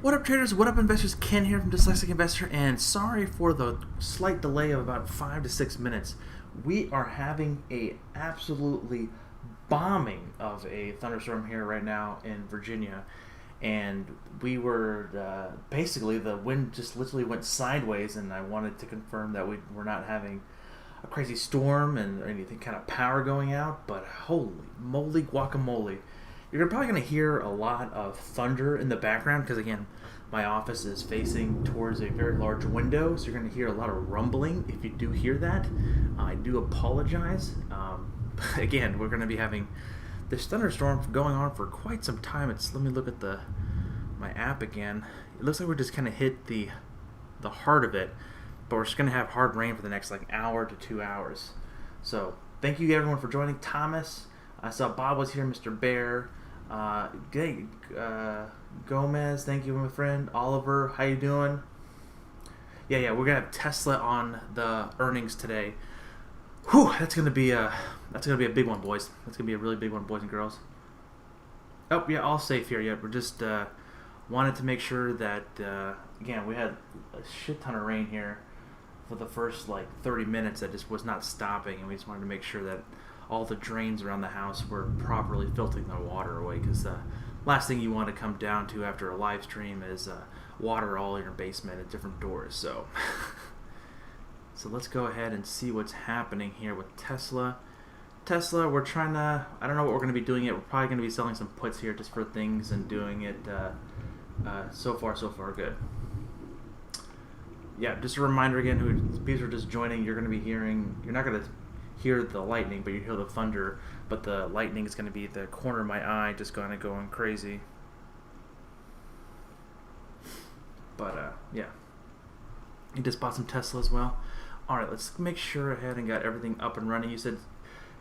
What up, traders? What up, investors? Ken here from Dyslexic Investor, and sorry for the slight delay of about 5 to 6 minutes. We are having a absolutely bombing of a thunderstorm here right now in Virginia, and we were basically the wind just literally went sideways, and I wanted to confirm that we're not having a crazy storm and anything kind of power going out, but holy moly guacamole. You're probably going to hear a lot of thunder in the background because, again, my office is facing towards a very large window, so you're going to hear a lot of rumbling. If you do hear that, I do apologize. Again, we're going to be having this thunderstorm going on for quite some time. Let me look at my app again. It looks like we're just kind of hit the heart of it, but we're just going to have hard rain for the next hour to 2 hours. So thank you everyone for joining. Thomas, I saw Bob was here, Mr. Bear. Gomez, thank you, my friend. Oliver, how you doing? Yeah, we're gonna have Tesla on the earnings today. Whew, that's gonna be a big one, boys. That's gonna be a really big one, boys and girls. Oh yeah, all safe here yet. We're just wanted to make sure that again, we had a shit ton of rain here for the first 30 minutes that just was not stopping, and we just wanted to make sure that all the drains around the house were properly filtering the water away, because the last thing you want to come down to after a live stream is water all in your basement at different doors. So let's go ahead and see what's happening here with Tesla. We're trying to, I don't know what we're going to be doing yet. We're probably going to be selling some puts here just for things and doing it so far good. Yeah, just a reminder again, who people are just joining, you're going to be hearing, you're not going to hear the lightning, but you hear the thunder, but the lightning is going to be at the corner of my eye, just kind of going crazy. But yeah, you just bought some Tesla as well. All right, let's make sure I hadn't got everything up and running. You said,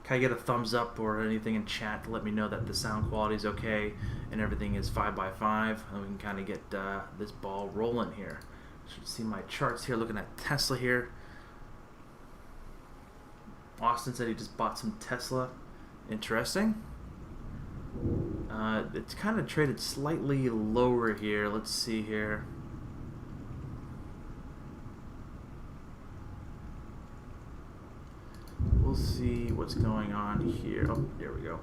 can I get a thumbs up or anything in chat to let me know that the sound quality is okay and everything is 5x5, and we can kind of get this ball rolling here. Should see my charts here, looking at Tesla here. Austin said he just bought some Tesla. Interesting. It's kind of traded slightly lower here. Let's see here. We'll see what's going on here. Oh, there we go.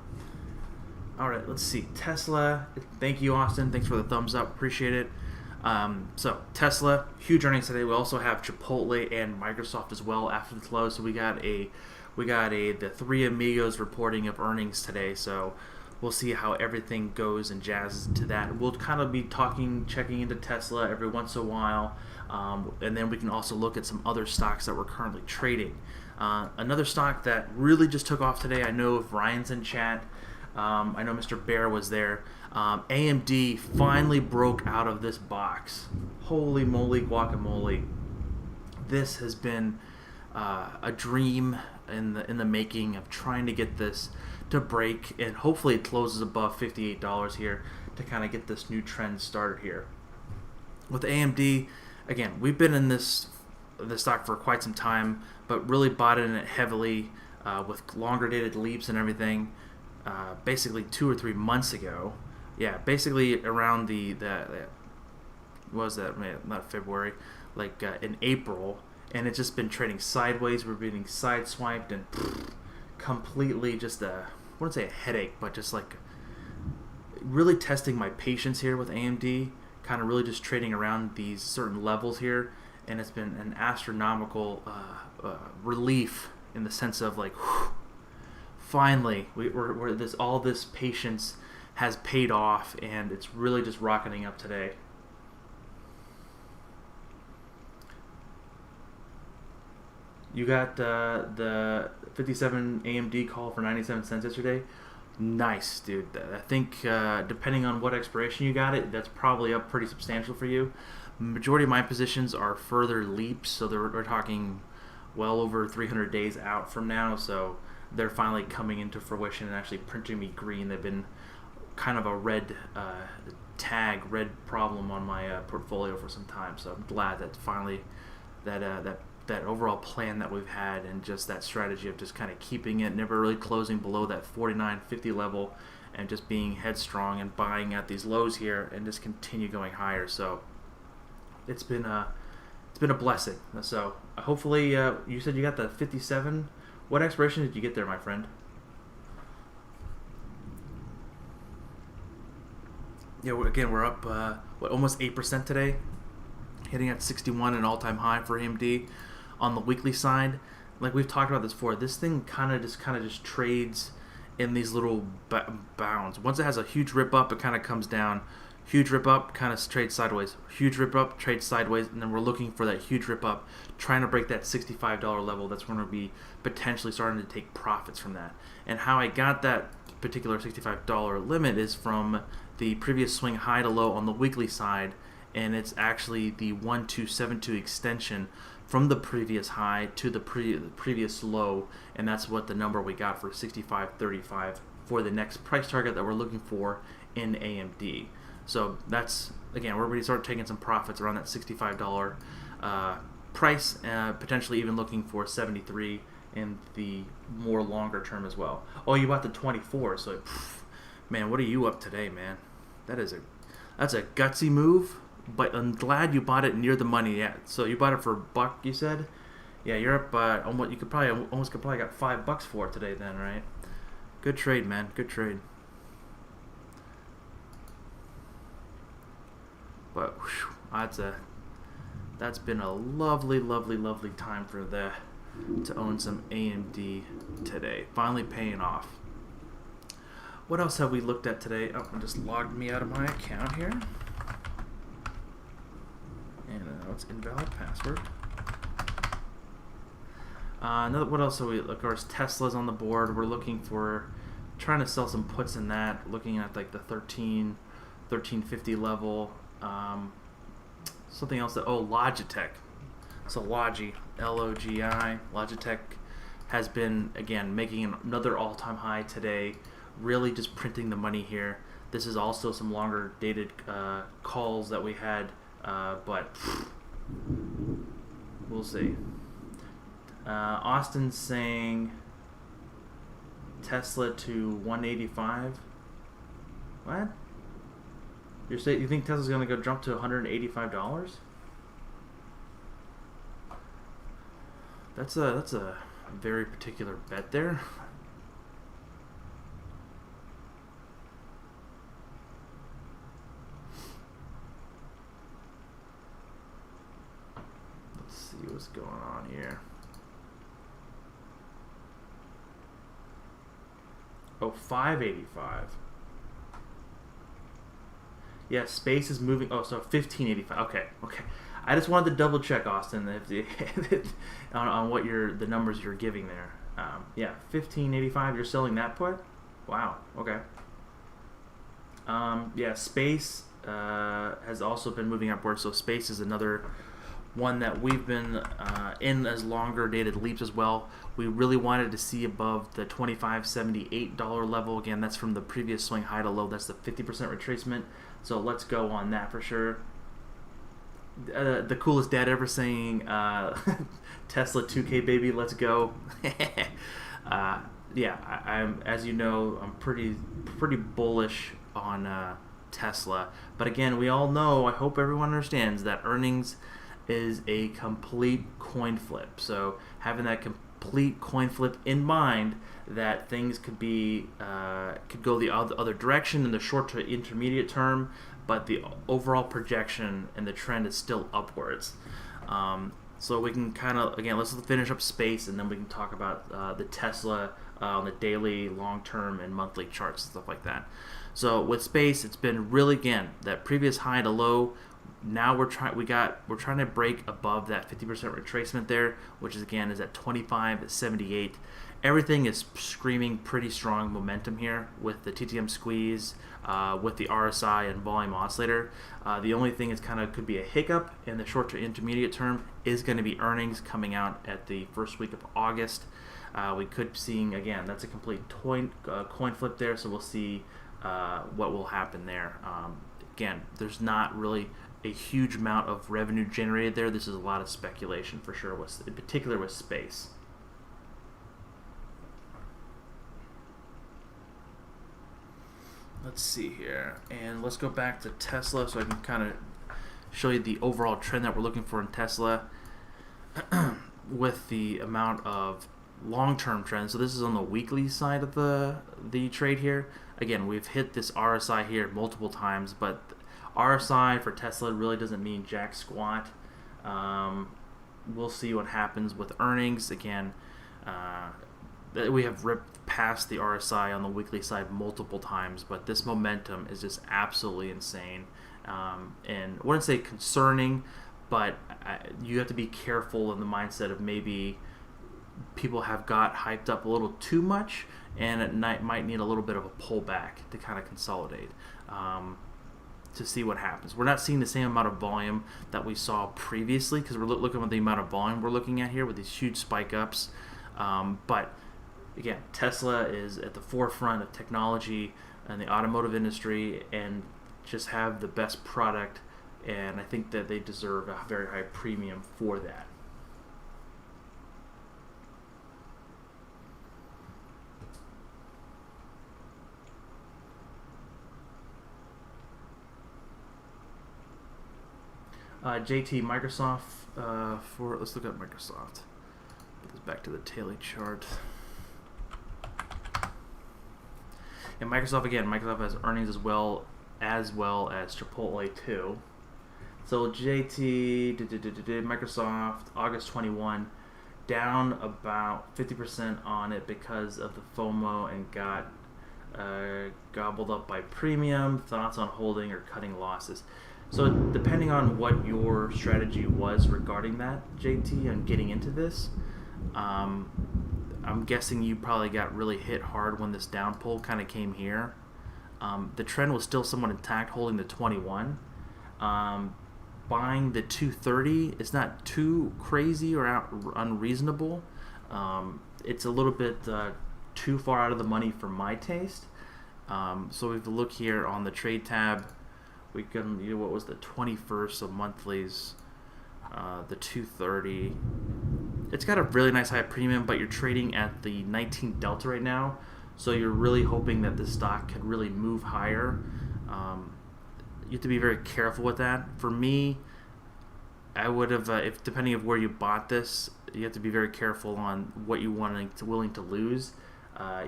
All right, let's see. Tesla. Thank you, Austin. Thanks for the thumbs up. Appreciate it. So Tesla, huge earnings today. We also have Chipotle and Microsoft as well after the close. So we got the three amigos reporting of earnings today. So we'll see how everything goes and jazzes to that. We'll kind of be checking into Tesla every once in a while, and then we can also look at some other stocks that we're currently trading. Another stock that really just took off today. I know if Ryan's in chat. I know Mr. Bear was there. AMD finally broke out of this box. Holy moly guacamole. This has been a dream in the making of trying to get this to break, and hopefully it closes above $58 here to kind of get this new trend started here. With AMD, again, we've been in this stock for quite some time, but really bought in it heavily with longer dated leaps and everything. Basically 2 or 3 months ago. Yeah, basically around what was that? Not February, in April, and it's just been trading sideways. We're being sideswiped and completely just I wouldn't say a headache, but just really testing my patience here with AMD, kind of really just trading around these certain levels here, and it's been an astronomical relief in the sense of finally, all this patience has paid off, and it's really just rocketing up today. You got the 57 AMD call for 97 cents yesterday. Nice, dude. I think depending on what expiration you got it, that's probably up pretty substantial for you. Majority of my positions are further leaps, so we're talking well over 300 days out from now, so they're finally coming into fruition and actually printing me green. They've been kind of a red problem on my portfolio for some time, so I'm glad that finally that overall plan that we've had and just that strategy of just kind of keeping it, never really closing below that 49.50 level, and just being headstrong and buying at these lows here and just continue going higher. So it's been a blessing. So hopefully, you said you got the 57. What expiration did you get there, my friend? Yeah, again, we're up almost 8% today, hitting at 61, an all-time high for AMD. On the weekly side, like we've talked about this before, this thing kind of just trades in these little bounds. Once it has a huge rip up, it kind of comes down. Huge rip up, kind of trades sideways. Huge rip up, trades sideways, and then we're looking for that huge rip up, trying to break that $65 level. That's when we'll be potentially starting to take profits from that. And how I got that particular $65 limit is from the previous swing high to low on the weekly side, and it's actually the 1272 extension from the previous high to the previous low, and that's what the number we got for 65.35 for the next price target that we're looking for in AMD. So that's, again, we're ready to start taking some profits around that $65 price, potentially even looking for 73 in the more longer term as well. Oh, you bought the 24, so man, what are you up today, man? That's a gutsy move. But I'm glad you bought it near the money. Yeah, so you bought it for $1, you said? Yeah, you're up. You could probably got $5 for it today, then, right? Good trade, man. Good trade. But whew, that's been a lovely, lovely, lovely time to own some AMD today. Finally paying off. What else have we looked at today? Oh, it just logged me out of my account here. And now it's invalid password. What else are we? Of course, Tesla's on the board. We're trying to sell some puts in that. Looking at like the 1350 level. Something else Logitech. So Logi, L-O-G-I. Logitech has been, again, making another all-time high today. Really just printing the money here. This is also some longer dated calls that we had. But we'll see. Austin's saying Tesla to 185. What? You think Tesla's gonna go jump to $185? That's a very particular bet there. What's going on here? Oh, 585. Yeah, space is moving. Oh, so 1585. Okay. I just wanted to double check, Austin, on what the numbers you're giving there. Yeah, 1585. You're selling that put? Wow. Okay. Yeah, space has also been moving upwards. So space is another one that we've been in as longer dated leaps as well. We really wanted to see above the $25.78 level. Again, that's from the previous swing high to low. That's the 50% retracement. So let's go on that for sure. The coolest dad ever saying Tesla 2K baby, let's go. Yeah, I'm as you know, I'm pretty bullish on Tesla. But again, we all know, I hope everyone understands that earnings is a complete coin flip. So having that complete coin flip in mind, that things could go the other direction in the short to intermediate term, but the overall projection and the trend is still upwards. So we can kind of, again, let's finish up space, and then we can talk about the Tesla on the daily, long-term, and monthly charts and stuff like that. So with space, it's been really, again, that previous high to low. Now we're trying to break above that 50% retracement there, which is again is at 25.78. Everything is screaming pretty strong momentum here with the TTM squeeze, with the RSI and volume oscillator. The only thing is could be a hiccup in the short to intermediate term is going to be earnings coming out at the first week of August. We could seeing again that's a complete coin flip there, so we'll see what will happen there. Again, there's not really a huge amount of revenue generated there. This is a lot of speculation for sure, in particular with space. let's see here, and let's go back to Tesla so I can kind of show you the overall trend that we're looking for in Tesla with the amount of long-term trends. So this is on the weekly side of the trade here. Again, we've hit this RSI here multiple times, but RSI for Tesla really doesn't mean jack squat. We'll see what happens with earnings. Again, we have ripped past the RSI on the weekly side multiple times, but this momentum is just absolutely insane. And I wouldn't say concerning, but you have to be careful in the mindset of maybe people have got hyped up a little too much, and at night might need a little bit of a pullback to kind of consolidate. To see what happens. We're not seeing the same amount of volume that we saw previously because we're looking at the amount of volume we're looking at here with these huge spike ups. But again, Tesla is at the forefront of technology and the automotive industry and just have the best product, and I think that they deserve a very high premium for that. JT, Microsoft, let's look at Microsoft. Put this back to the daily chart. And Microsoft, again, Microsoft has earnings as well as Chipotle too. So JT, Microsoft, August 21, down about 50% on it because of the FOMO and got gobbled up by premium, thoughts on holding or cutting losses. So depending on what your strategy was regarding that, JT, and getting into this, I'm guessing you probably got really hit hard when this down pull kind of came here. The trend was still somewhat intact, holding the 21. Buying the 230 is not too crazy or unreasonable. It's a little bit too far out of the money for my taste. So we have to look here on the trade tab. We can, what was the 21st of monthlies, the 230. It's got a really nice high premium, but you're trading at the 19 delta right now, so you're really hoping that the stock could really move higher. You have to be very careful with that. For me, I would have, if depending on where you bought this, you have to be very careful on what you willing to lose.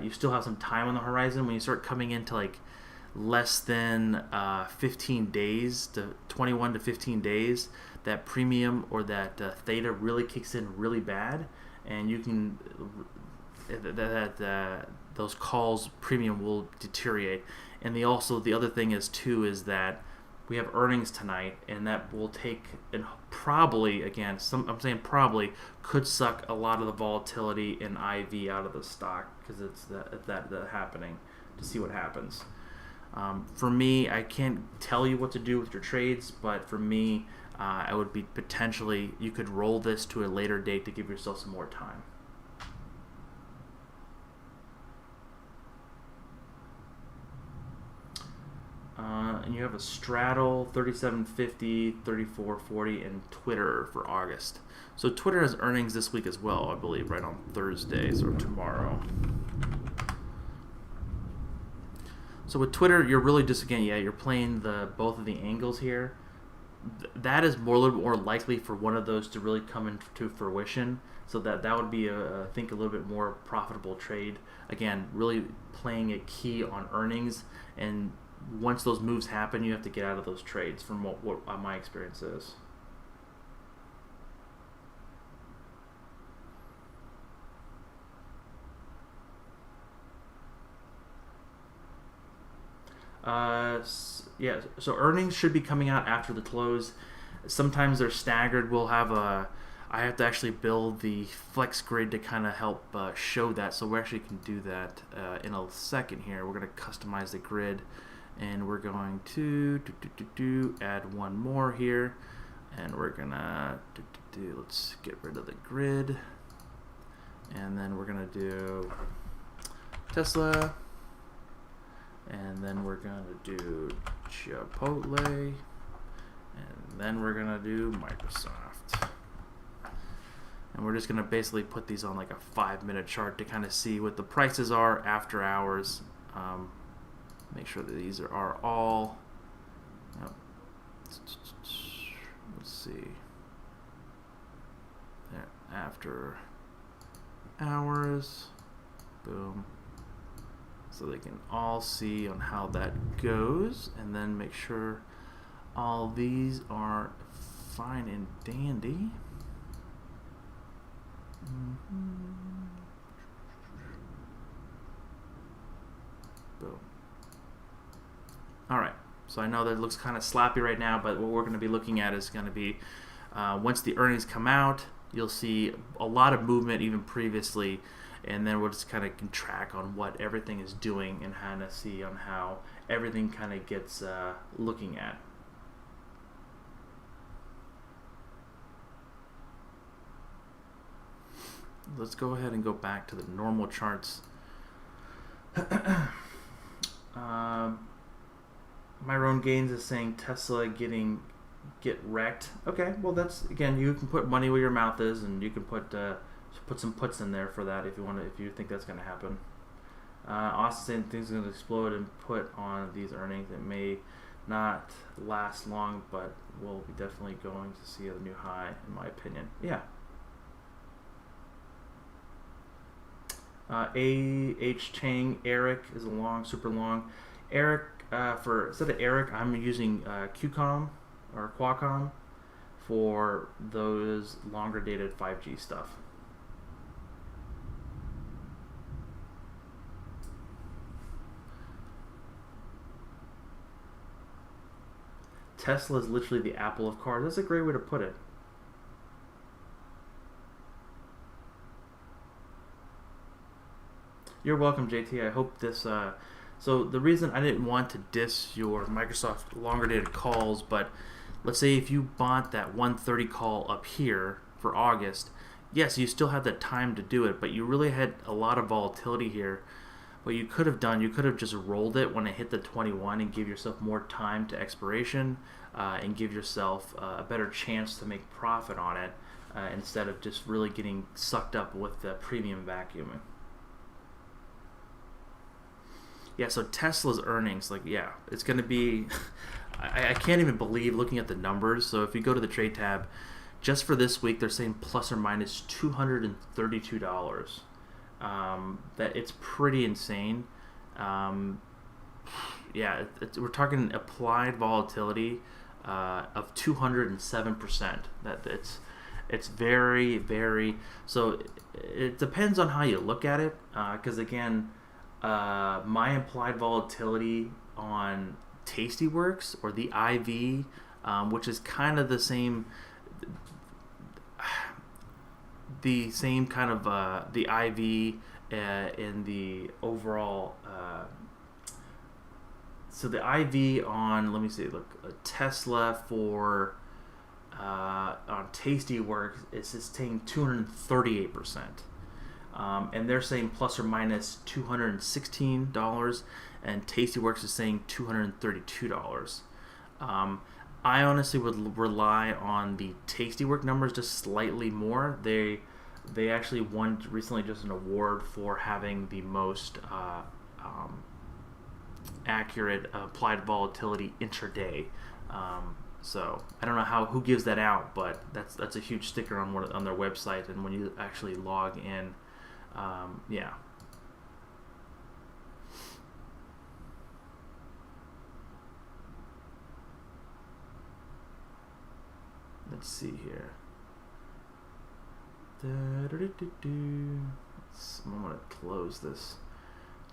You still have some time on the horizon. When you start coming into like less than 15 days to 21 to 15 days, that premium or that theta really kicks in really bad, and you can those calls premium will deteriorate. And the other thing is too is that we have earnings tonight, and that will take, and probably, again, I'm saying probably, could suck a lot of the volatility in IV out of the stock because it's that happening, to see what happens. For me, I can't tell you what to do with your trades, but for me, I would be potentially, you could roll this to a later date to give yourself some more time. And you have a straddle, 37.50, 34.40, and Twitter for August. So Twitter has earnings this week as well, I believe, right on Thursdays or tomorrow. So with Twitter, you're really just, again, you're playing both of the angles here. That is a little bit more likely for one of those to really come into fruition. So that would be, I think, a little bit more profitable trade. Again, really playing a key on earnings, and once those moves happen, you have to get out of those trades from what my experience is. Yeah, so earnings should be coming out after the close. Sometimes they're staggered. I have to actually build the flex grid to kind of help show that, so we actually can do that in a second here. We're going to customize the grid, and we're going to add one more here, and we're going to let's get rid of the grid, and then we're going to do Tesla. And then we're going to do Chipotle, and then we're going to do Microsoft. And we're just going to basically put these on like a 5-minute chart to kind of see what the prices are after hours. Make sure that these are all. Let's see. There, after hours. Boom. So they can all see on how that goes, and then make sure all these are fine and dandy. Boom. All right. So I know that it looks kind of slappy right now, but what we're going to be looking at is going to be once the earnings come out, you'll see a lot of movement even previously, and then we'll just kind of track on what everything is doing and kind of see on how everything kind of gets looking at. Let's go ahead and go back to the normal charts. Myron Gaines is saying Tesla get wrecked. Okay, well that's, again, you can put money where your mouth is, and you can put some puts in there for that if you think that's going to happen. Austin saying things are going to explode and put on these earnings. It may not last long, but we'll be definitely going to see a new high, in my opinion. Yeah. A.H. Chang, Eric is a long, super long. Eric, instead of Eric, I'm using QCOM or Qualcomm for those longer dated 5G stuff. Tesla is literally the Apple of cars. That's a great way to put it. You're welcome, JT. I hope this... so the reason I didn't want to diss your Microsoft longer dated calls, but let's say if you bought that 130 call up here for August, yes, you still had the time to do it, but you really had a lot of volatility here. What you could have done, you could have just rolled it when it hit the 21 and give yourself more time to expiration and give yourself a better chance to make profit on it instead of just really getting sucked up with the premium vacuuming. Yeah, so Tesla's earnings, like, yeah, it's going to be, I can't even believe looking at the numbers. So if you go to the trade tab, just for this week, they're saying plus or minus $232. That it's pretty insane. Yeah, we're talking applied volatility of 207%. It's very, very, so it depends on how you look at it, because again, my implied volatility on Tastyworks or the IV, which is kind of the same kind of the IV in the overall. So the IV on, let me see, look, Tesla for on Tastyworks is saying 238%. And they're saying plus or minus $216, and Tastyworks is saying $232. I honestly would rely on the Tastywork numbers just slightly more. They actually won recently just an award for having the most accurate applied volatility intraday. So I don't know who gives that out, but that's a huge sticker on their website, and when you actually log in. Yeah. Let's see here. I'm going to close this.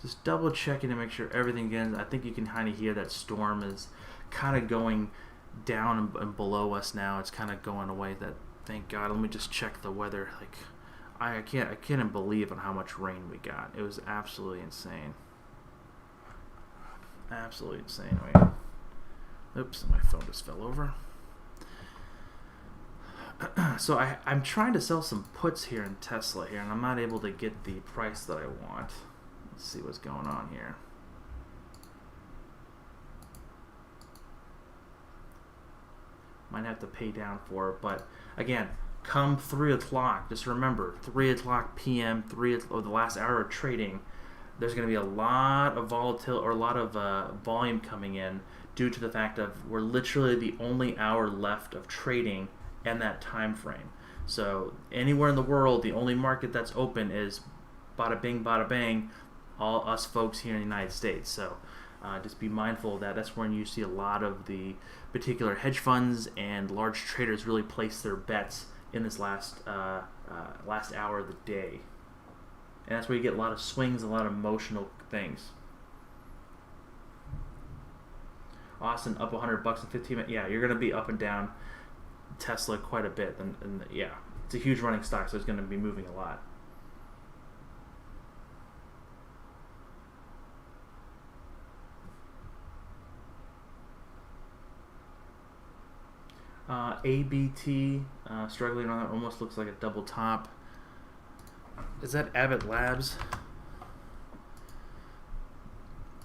Just double checking to make sure everything again. I think you can kind of hear that storm is kind of going down and below us now. It's kind of going away. Thank God. Let me just check the weather. Like, I can't even believe on how much rain we got. It was absolutely insane. Absolutely insane. Wait. Oops, my phone just fell over. So I'm trying to sell some puts here in Tesla here, and I'm not able to get the price that I want. Let's see what's going on here. Might have to pay down for it, but again, come 3 o'clock, just remember, 3 o'clock p.m., the last hour of trading, there's going to be a lot of volatility or a lot of volume coming in due to the fact of we're literally the only hour left of trading and that time frame. So anywhere in the world, the only market that's open is bada bing, bada bang, all us folks here in the United States. So just be mindful of that. That's when you see a lot of the particular hedge funds and large traders really place their bets in this last hour of the day. And that's where you get a lot of swings, a lot of emotional things. Austin up $100 in 15 minutes. Yeah, you're going to be up and down Tesla quite a bit. And yeah, it's a huge running stock, so it's going to be moving a lot. ABT struggling on it, almost looks like a double top. Is that Abbott Labs?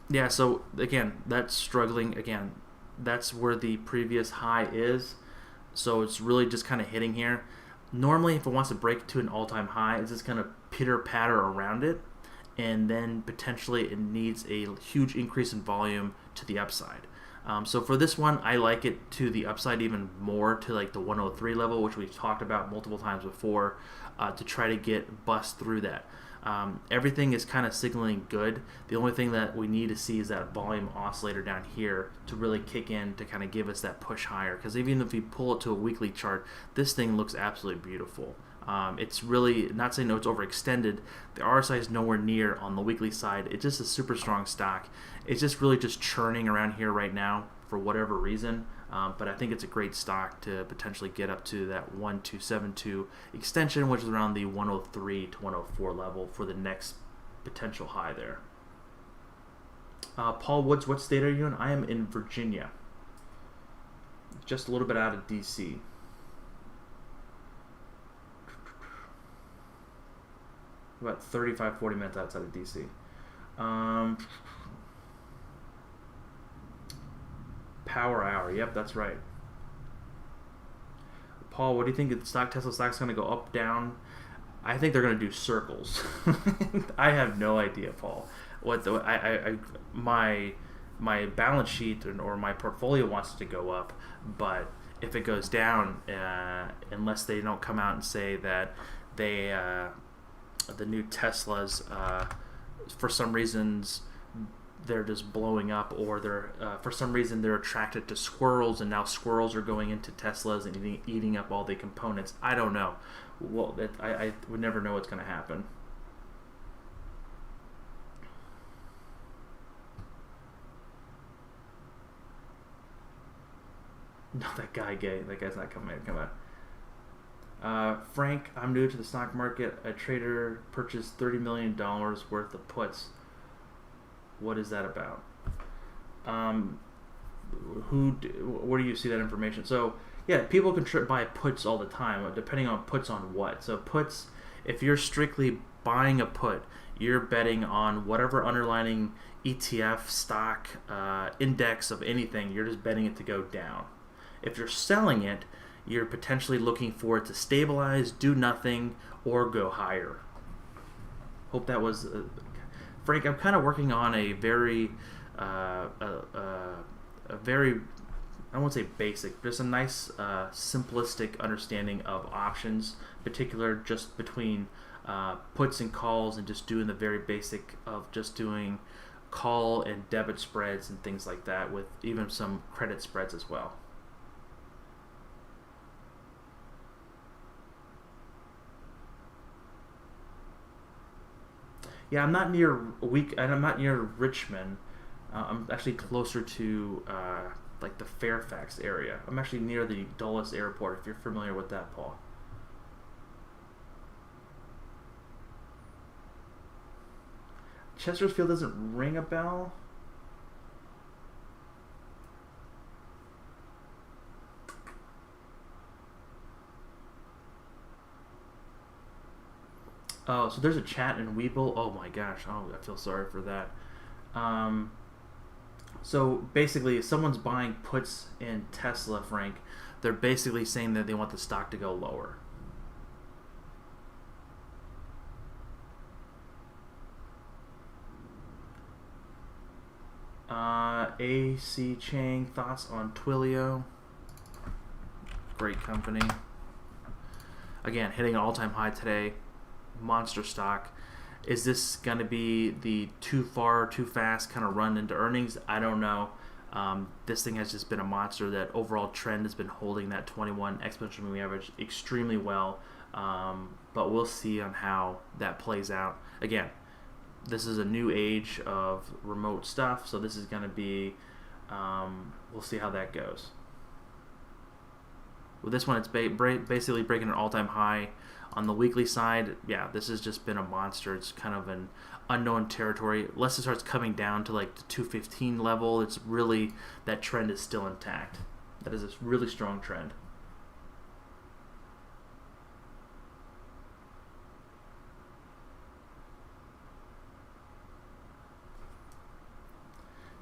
Yeah, so again, that's struggling. Again, that's where the previous high is. So it's really just kind of hitting here. Normally, if it wants to break to an all-time high, it's just going to pitter-patter around it. And then potentially it needs a huge increase in volume to the upside. So for this one, I like it to the upside even more, to like the 103 level, which we've talked about multiple times before, to try to bust through that. Everything is kind of signaling good. The only thing that we need to see is that volume oscillator down here to really kick in to kind of give us that push higher. Because even if you pull it to a weekly chart, this thing looks absolutely beautiful. It's really, not saying no, it's overextended. The RSI is nowhere near on the weekly side. It's just a super strong stock. It's just really just churning around here right now for whatever reason. But I think it's a great stock to potentially get up to that 1272 extension, which is around the 103 to 104 level for the next potential high there. Paul Woods, what state are you in? I am in Virginia. Just a little bit out of DC. About 35-40 minutes outside of DC. Power Hour. Yep, that's right. Paul, what do you think? The Tesla stock's going to go up, down? I think they're going to do circles. I have no idea, Paul. My balance sheet or my portfolio wants it to go up, but if it goes down, unless they don't come out and say that they the new Teslas, for some reasons, they're just blowing up, or they're for some reason they're attracted to squirrels, and now squirrels are going into Teslas and eating up all the components. I don't know. Well, I would never know what's going to happen. No, that guy's not coming. Come on. Frank, I'm new to the stock market. A trader purchased $30 million worth of puts. What is that about? Where do you see that information? So, yeah, people can buy puts all the time, depending on puts on what. So puts, if you're strictly buying a put, you're betting on whatever underlying ETF, stock, index of anything. You're just betting it to go down. If you're selling it, you're potentially looking for it to stabilize, do nothing, or go higher. Hope that was... Frank, I'm kind of working on a very, I won't say basic, but it's a nice, simplistic understanding of options, particular just between puts and calls, and just doing the very basic of just doing call and debit spreads and things like that, with even some credit spreads as well. Yeah, I'm not near I'm not near Richmond. I'm actually closer to like the Fairfax area. I'm actually near the Dulles Airport, if you're familiar with that, Paul. Chesterfield doesn't ring a bell. Oh, so there's a chat in Weeble. Oh my gosh. Oh, I feel sorry for that. So basically, if someone's buying puts in Tesla, Frank, they're basically saying that they want the stock to go lower. AC Chang, thoughts on Twilio? Great company. Again, hitting an all-time high today. Monster stock. Is this going to be the too far, too fast kind of run into earnings? I don't know. This thing has just been a monster. That overall trend has been holding that 21 exponential moving average extremely well. But we'll see on how that plays out. Again, this is a new age of remote stuff, so this is going to be, we'll see how that goes. With this one, it's basically breaking an all-time high. On the weekly side, yeah, this has just been a monster. It's kind of an unknown territory. Unless it starts coming down to like the 215 level, it's really, that trend is still intact. That is a really strong trend.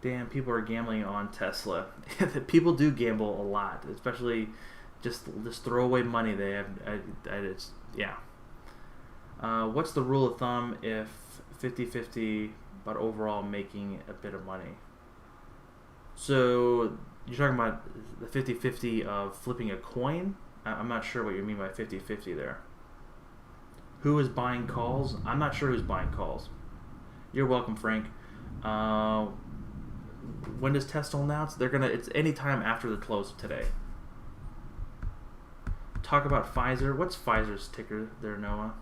Damn, people are gambling on Tesla. People do gamble a lot, especially just throw away money they have. It's, yeah. What's the rule of thumb if 50-50 but overall making a bit of money? So you're talking about the 50-50 of flipping a coin? I'm not sure what you mean by 50-50 there. Who is buying calls? I'm not sure who's buying calls. You're welcome, Frank. When does Tesla announce? It's any time after the close of today. Talk about Pfizer. What's Pfizer's ticker there, Noah?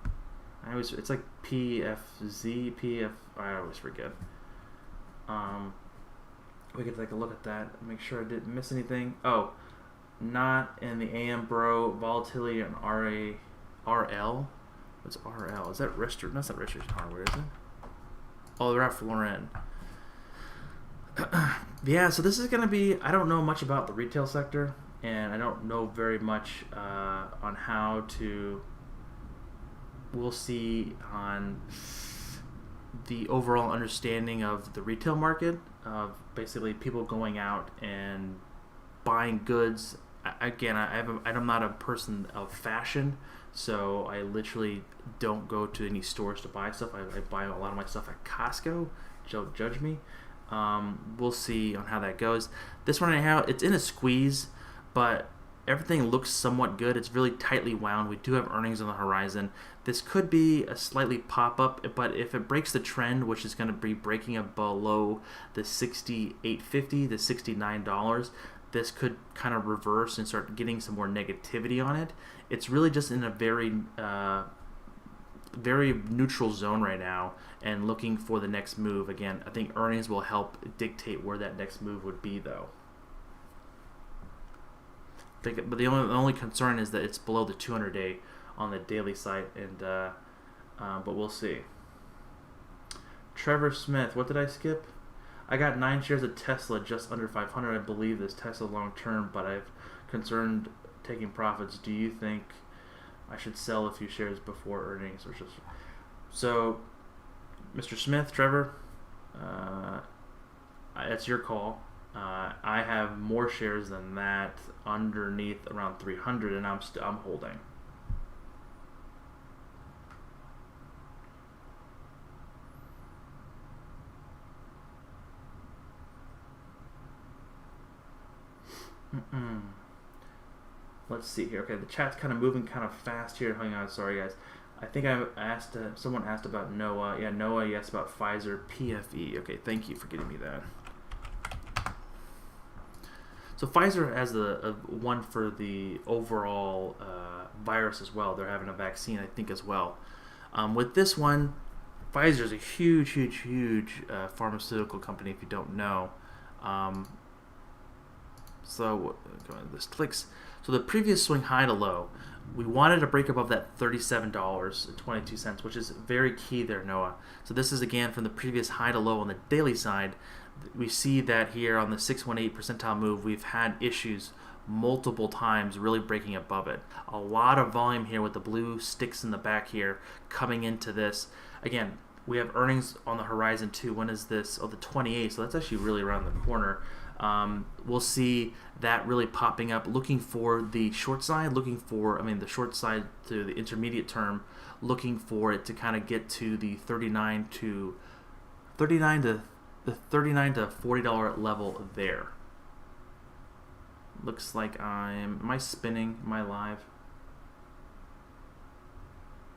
It's like PFZ, I always forget. We could take a look at that, make sure I didn't miss anything. Oh, not in the AM bro, volatility on RL. What's RL? Is that registered? That's not registered hardware, is it? Oh, they're at Florin. Yeah, so this is going to be, I don't know much about the retail sector, and I don't know very much on how to, we'll see on the overall understanding of the retail market, of basically people going out and buying goods. Again, I'm not a person of fashion, so I literally don't go to any stores to buy stuff. I buy a lot of my stuff at Costco. Don't judge me. We'll see on how that goes. This one right now, it's in a squeeze, but everything looks somewhat good. It's really tightly wound. We do have earnings on the horizon. This could be a slightly pop-up, but if it breaks the trend, which is going to be breaking up below the $68.50, the $69, this could kind of reverse and start getting some more negativity on it. It's really just in a very neutral zone right now and looking for the next move. Again, I think earnings will help dictate where that next move would be, though. But the only concern is that it's below the 200-day on the daily site, and but we'll see. Trevor Smith, what did I skip? I got 9 shares of Tesla, just under 500. I believe this Tesla long term, but I've concerned taking profits. Do you think I should sell a few shares before earnings? Or just... So, Mr. Smith, Trevor, that's your call. I have more shares than that underneath around 300, and I'm holding. Let's see here. Okay, the chat's kind of moving kind of fast here. Hang on, sorry guys. I think I asked, someone asked about Noah. Yeah, Noah, yes, about Pfizer PFE. Okay, thank you for getting me that. So Pfizer has a one for the overall virus as well. They're having a vaccine, I think, as well. With this one, Pfizer is a huge pharmaceutical company, if you don't know. So this clicks. So the previous swing high to low, we wanted to break above that $37.22, which is very key there, Noah. So this is again from the previous high to low on the daily side. We see that here on the 618 percentile move, we've had issues multiple times really breaking above it. A lot of volume here with the blue sticks in the back here coming into this. Again, we have earnings on the horizon too. When is this? Oh, the 28th. So that's actually really around the corner. We'll see that really popping up, looking for the short side, the short side to the intermediate term, looking for it to kind of get to the 39 to the $39 to $40 level there. Looks like am I spinning? Am I live?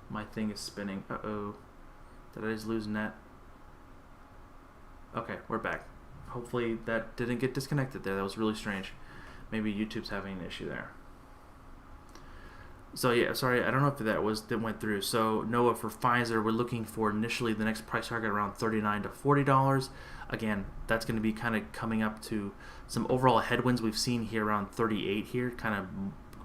My thing is spinning. Uh-oh. Did I just lose net? Okay, we're back. Hopefully that didn't get disconnected there. That was really strange. Maybe YouTube's having an issue there. So yeah, sorry, I don't know if that went through. So Noah, for Pfizer, we're looking for initially the next price target around $39 to $40. Again, that's going to be kind of coming up to some overall headwinds we've seen here around 38 here, kind of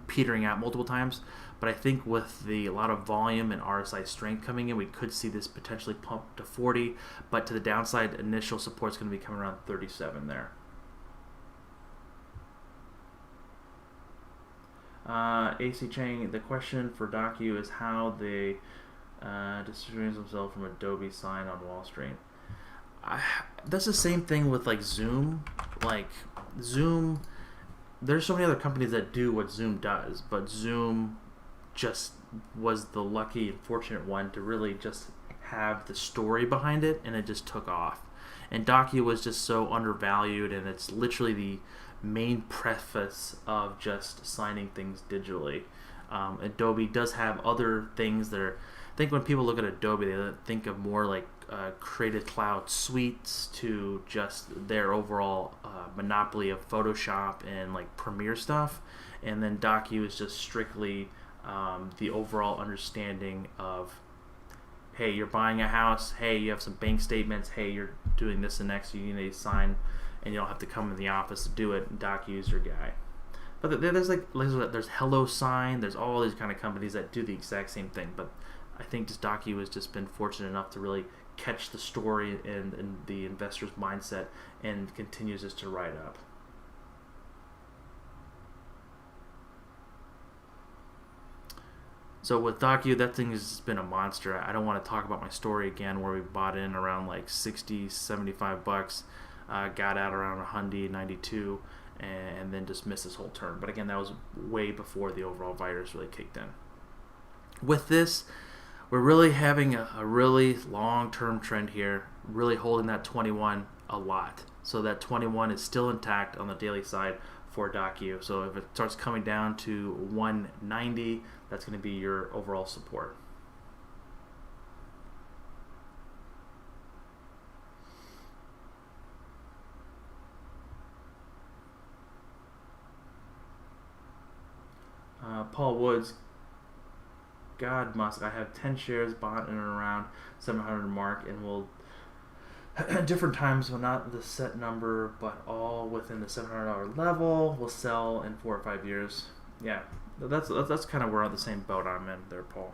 petering out multiple times. But I think with a lot of volume and RSI strength coming in, we could see this potentially pump to 40. But to the downside, initial support is going to be coming around 37 there. AC Chang, the question for Docu is how they distinguish themselves from Adobe Sign on Wall Street. That's the same thing with like Zoom. Like Zoom, there's so many other companies that do what Zoom does, but Zoom just was the lucky and fortunate one to really just have the story behind it, and it just took off. And Docu was just so undervalued, and it's literally the main preface of just signing things digitally. Adobe does have other things that are, I think when people look at Adobe, they think of more like Creative Cloud suites to just their overall monopoly of Photoshop and like Premiere stuff. And then Docu is just strictly the overall understanding of, hey, you're buying a house, hey, you have some bank statements, hey, you're doing this and next, you need to sign, and you don't have to come in the office to do it, and Docu's your guy. But there's Hello Sign, there's all these kind of companies that do the exact same thing, but I think just Docu has just been fortunate enough to really catch the story and the investor's mindset and continues just to ride up. So with Docu, that thing has been a monster. I don't want to talk about my story again where we bought in around like 60, 75 bucks, got out around 192, and then just missed this whole turn. But again, that was way before the overall virus really kicked in. With this, we're really having a really long-term trend here, really holding that 21 a lot. So that 21 is still intact on the daily side for Docu. So if it starts coming down to 190, that's going to be your overall support. Paul Woods, God must, I have 10 shares bought in and around 700 mark, and will different times, well, not the set number, but all within the $700 level, will sell in 4 or 5 years. Yeah, that's kind of where on the same boat I'm in there, Paul.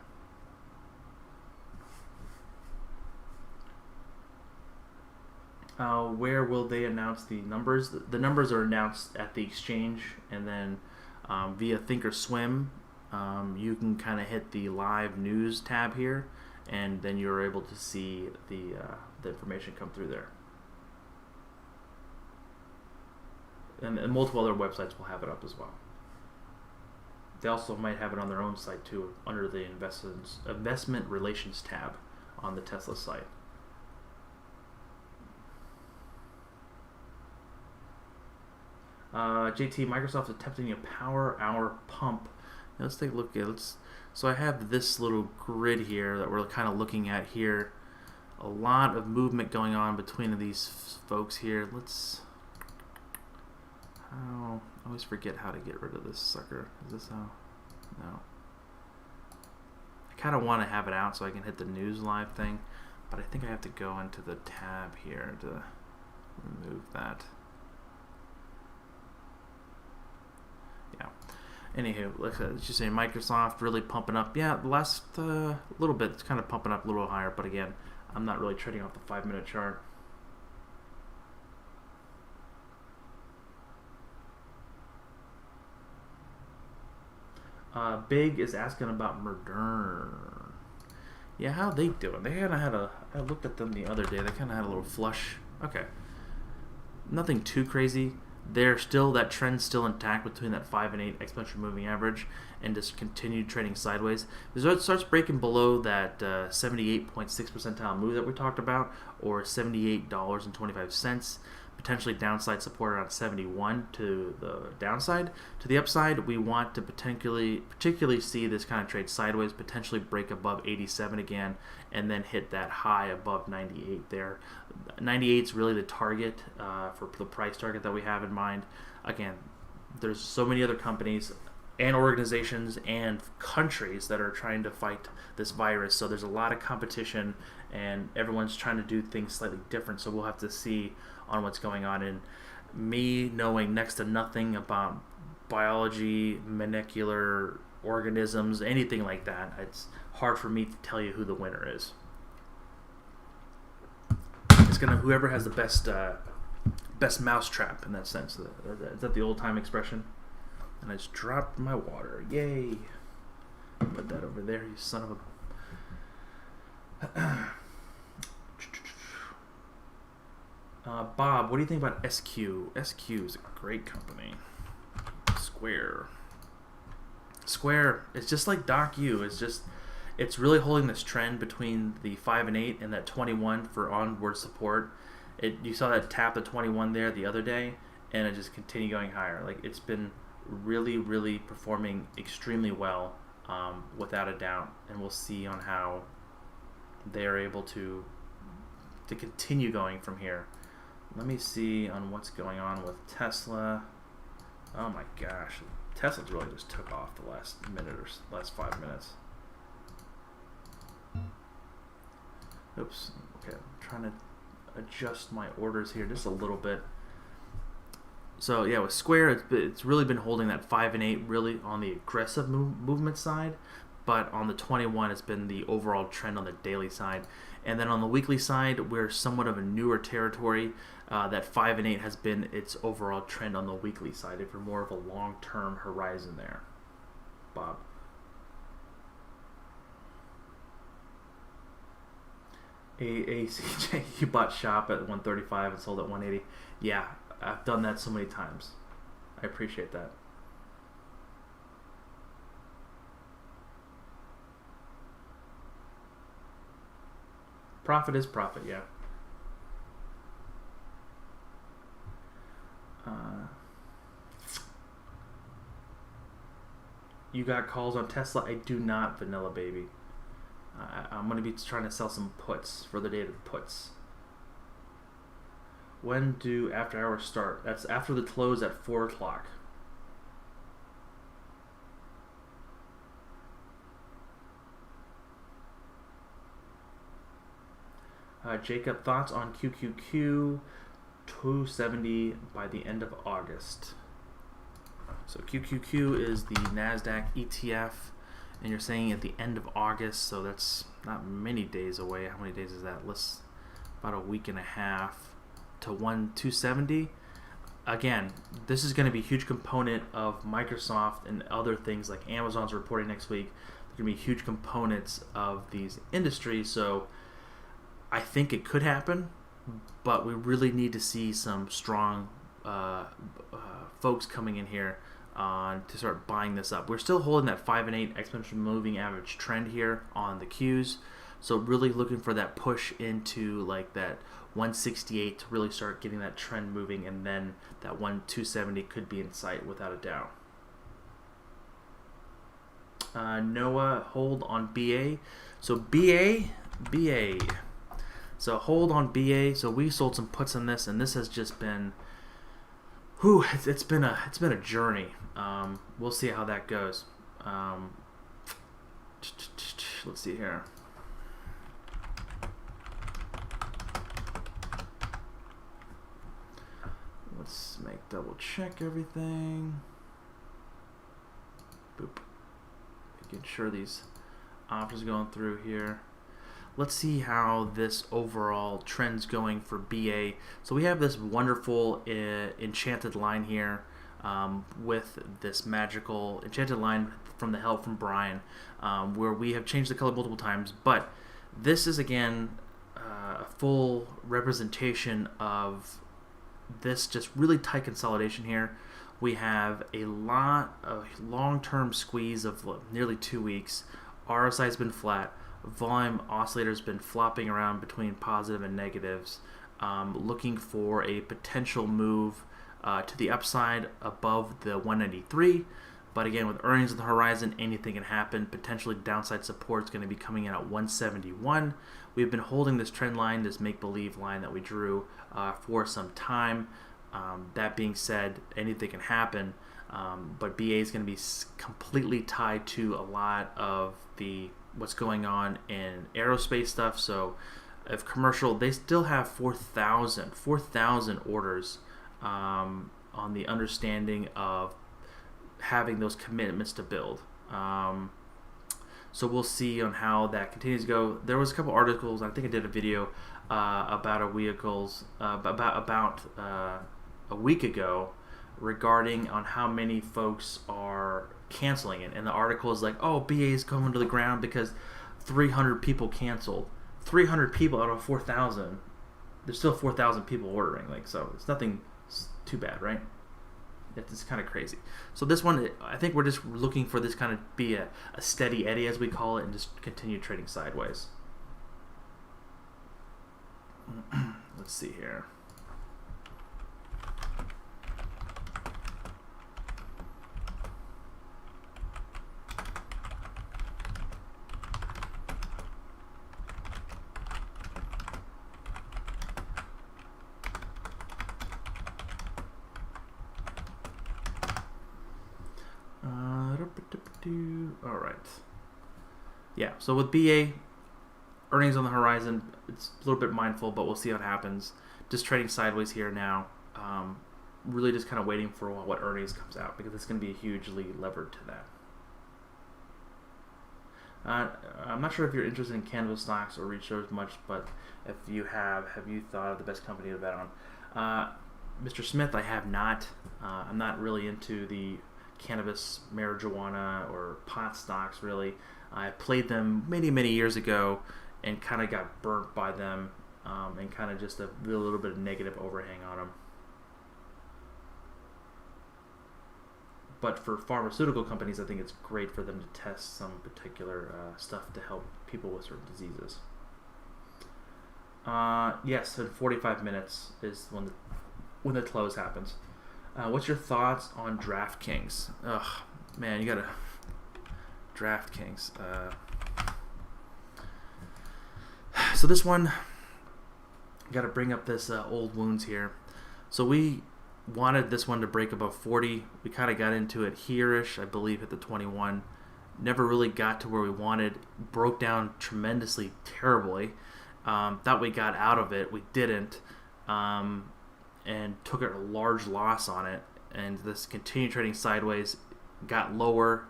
Where will they announce the numbers? The numbers are announced at the exchange, and then via Thinkorswim, you can kind of hit the live news tab here, and then you're able to see the information come through there. And multiple other websites will have it up as well. They also might have it on their own site too, under the investment relations tab on the Tesla site. JT, Microsoft attempting a power hour pump. Now let's take a look at so I have this little grid here that we're kind of looking at here. A lot of movement going on between these folks here. I always forget how to get rid of this sucker. Is this how? No. I kind of want to have it out so I can hit the news live thing, but I think I have to go into the tab here to remove that. Yeah. Anywho, let's just say Microsoft really pumping up. Yeah, the last little bit, it's kind of pumping up a little higher, but again, I'm not really trading off the 5-minute chart. Big is asking about Moderna. Yeah, how they doing? They kind of had I looked at them the other day. They kind of had a little flush. Okay. Nothing too crazy. that trend's still intact between that 5 and 8 exponential moving average, and just continued trading sideways. If it starts breaking below that 78.6 percentile move that we talked about, or $78.25, potentially downside support around 71 to the downside. To the upside, we want to particularly see this kind of trade sideways, potentially break above 87 again, and then hit that high above 98 there. 98 is really the target for the price target that we have in mind. Again, there's so many other companies and organizations and countries that are trying to fight this virus, so there's a lot of competition, and everyone's trying to do things slightly different, so we'll have to see on what's going on. And me knowing next to nothing about biology, molecular organisms, anything like that, it's hard for me to tell you who the winner is. It's gonna whoever has the best mousetrap in that sense. Is that the old time expression? And I just dropped my water. Yay! Put that over there, you son of a. Bob, what do you think about SQ? SQ is a great company. Square. It's just like DocU. It's really holding this trend between the 5 and 8 and that 21 for onward support. You saw that tap the 21 there the other day, and it just continued going higher. Like, it's been really, really performing extremely well, without a doubt, and we'll see on how they are able to continue going from here. Let me see on what's going on with Tesla. Oh my gosh, Tesla's really just took off the last minute or last 5 minutes. Oops. Okay, I'm trying to adjust my orders here just a little bit. So yeah, with Square, it's really been holding that 5 and 8 really on the aggressive movement side, but on the 21, it's been the overall trend on the daily side. And then on the weekly side, we're somewhat of a newer territory. That 5 and 8 has been its overall trend on the weekly side, if you're more of a long-term horizon there. Bob. ACJ, you bought Shop at 135 and sold at 180. Yeah, I've done that so many times. I appreciate that. Profit is profit, yeah. You got calls on Tesla? I do not, Vanilla Baby. I'm going to be trying to sell some puts, further dated puts. When do after hours start? That's after the close at 4 o'clock. Jacob, thoughts on QQQ 270 by the end of August? So QQQ is the NASDAQ ETF, and you're saying at the end of August, so that's not many days away. How many days is that? About a week and a half to 270. Again, this is going to be a huge component of Microsoft and other things like Amazon's reporting next week. They're going to be huge components of these industries, so I think it could happen, but we really need to see some strong folks coming in here to start buying this up. We're still holding that 5 and 8 exponential moving average trend here on the Qs, so really looking for that push into like that 168 to really start getting that trend moving, and then that 270 could be in sight without a doubt. Noah, hold on BA. So BA. So hold on BA. So we sold some puts on this, and this has just been, it's been a journey. We'll see how that goes. Let's see here. Let's double check everything. Boop. Making sure these options are going through here. Let's see how this overall trend's going for BA. So we have this wonderful enchanted line here with this magical enchanted line from the help from Brian, where we have changed the color multiple times. But this is, again, a full representation of this just really tight consolidation here. We have a long-term squeeze of nearly 2 weeks. RSI has been flat. Volume oscillator has been flopping around between positive and negatives, looking for a potential move to the upside above the 193. But again, with earnings on the horizon, anything can happen. Potentially downside support is going to be coming in at 171. We've been holding this trend line, this make-believe line that we drew for some time. That being said, anything can happen. But BA is going to be completely tied to a lot of what's going on in aerospace stuff. So if commercial, they still have 4,000 orders on the understanding of having those commitments to build. So we'll see on how that continues to go. There was a couple articles, I think I did a video about a week ago regarding on how many folks are canceling it. And the article is like, oh, BA is going to the ground because 300 people canceled. 300 people out of 4,000. There's still 4,000 people ordering. So it's nothing too bad, right? It's kind of crazy. So this one, I think we're just looking for this kind of be a steady eddy, as we call it, and just continue trading sideways. Let's see here. All right. Yeah, so with BA, earnings on the horizon, it's a little bit mindful, but we'll see what happens. Just trading sideways here now. Really just kind of waiting for what earnings comes out, because it's going to be hugely levered to that. I'm not sure if you're interested in cannabis stocks or REIT shares much, but if you have you thought of the best company to bet on? Mr. Smith, I have not. I'm not really into the cannabis, marijuana, or pot stocks, really. I played them many years ago and kind of got burnt by them, and kind of just a little bit of negative overhang on them. But for pharmaceutical companies, I think it's great for them to test some particular stuff to help people with certain diseases. Yes, in 45 minutes is when the close happens. What's your thoughts on Draftkings? Ugh, man, you gotta... Draftkings. So this one, gotta bring up this old wounds here. So we wanted this one to break above 40. We kind of got into it here-ish, I believe, at the 21. Never really got to where we wanted. Broke down tremendously, terribly. Thought we got out of it. We didn't. And took a large loss on it, and this continued trading sideways, got lower,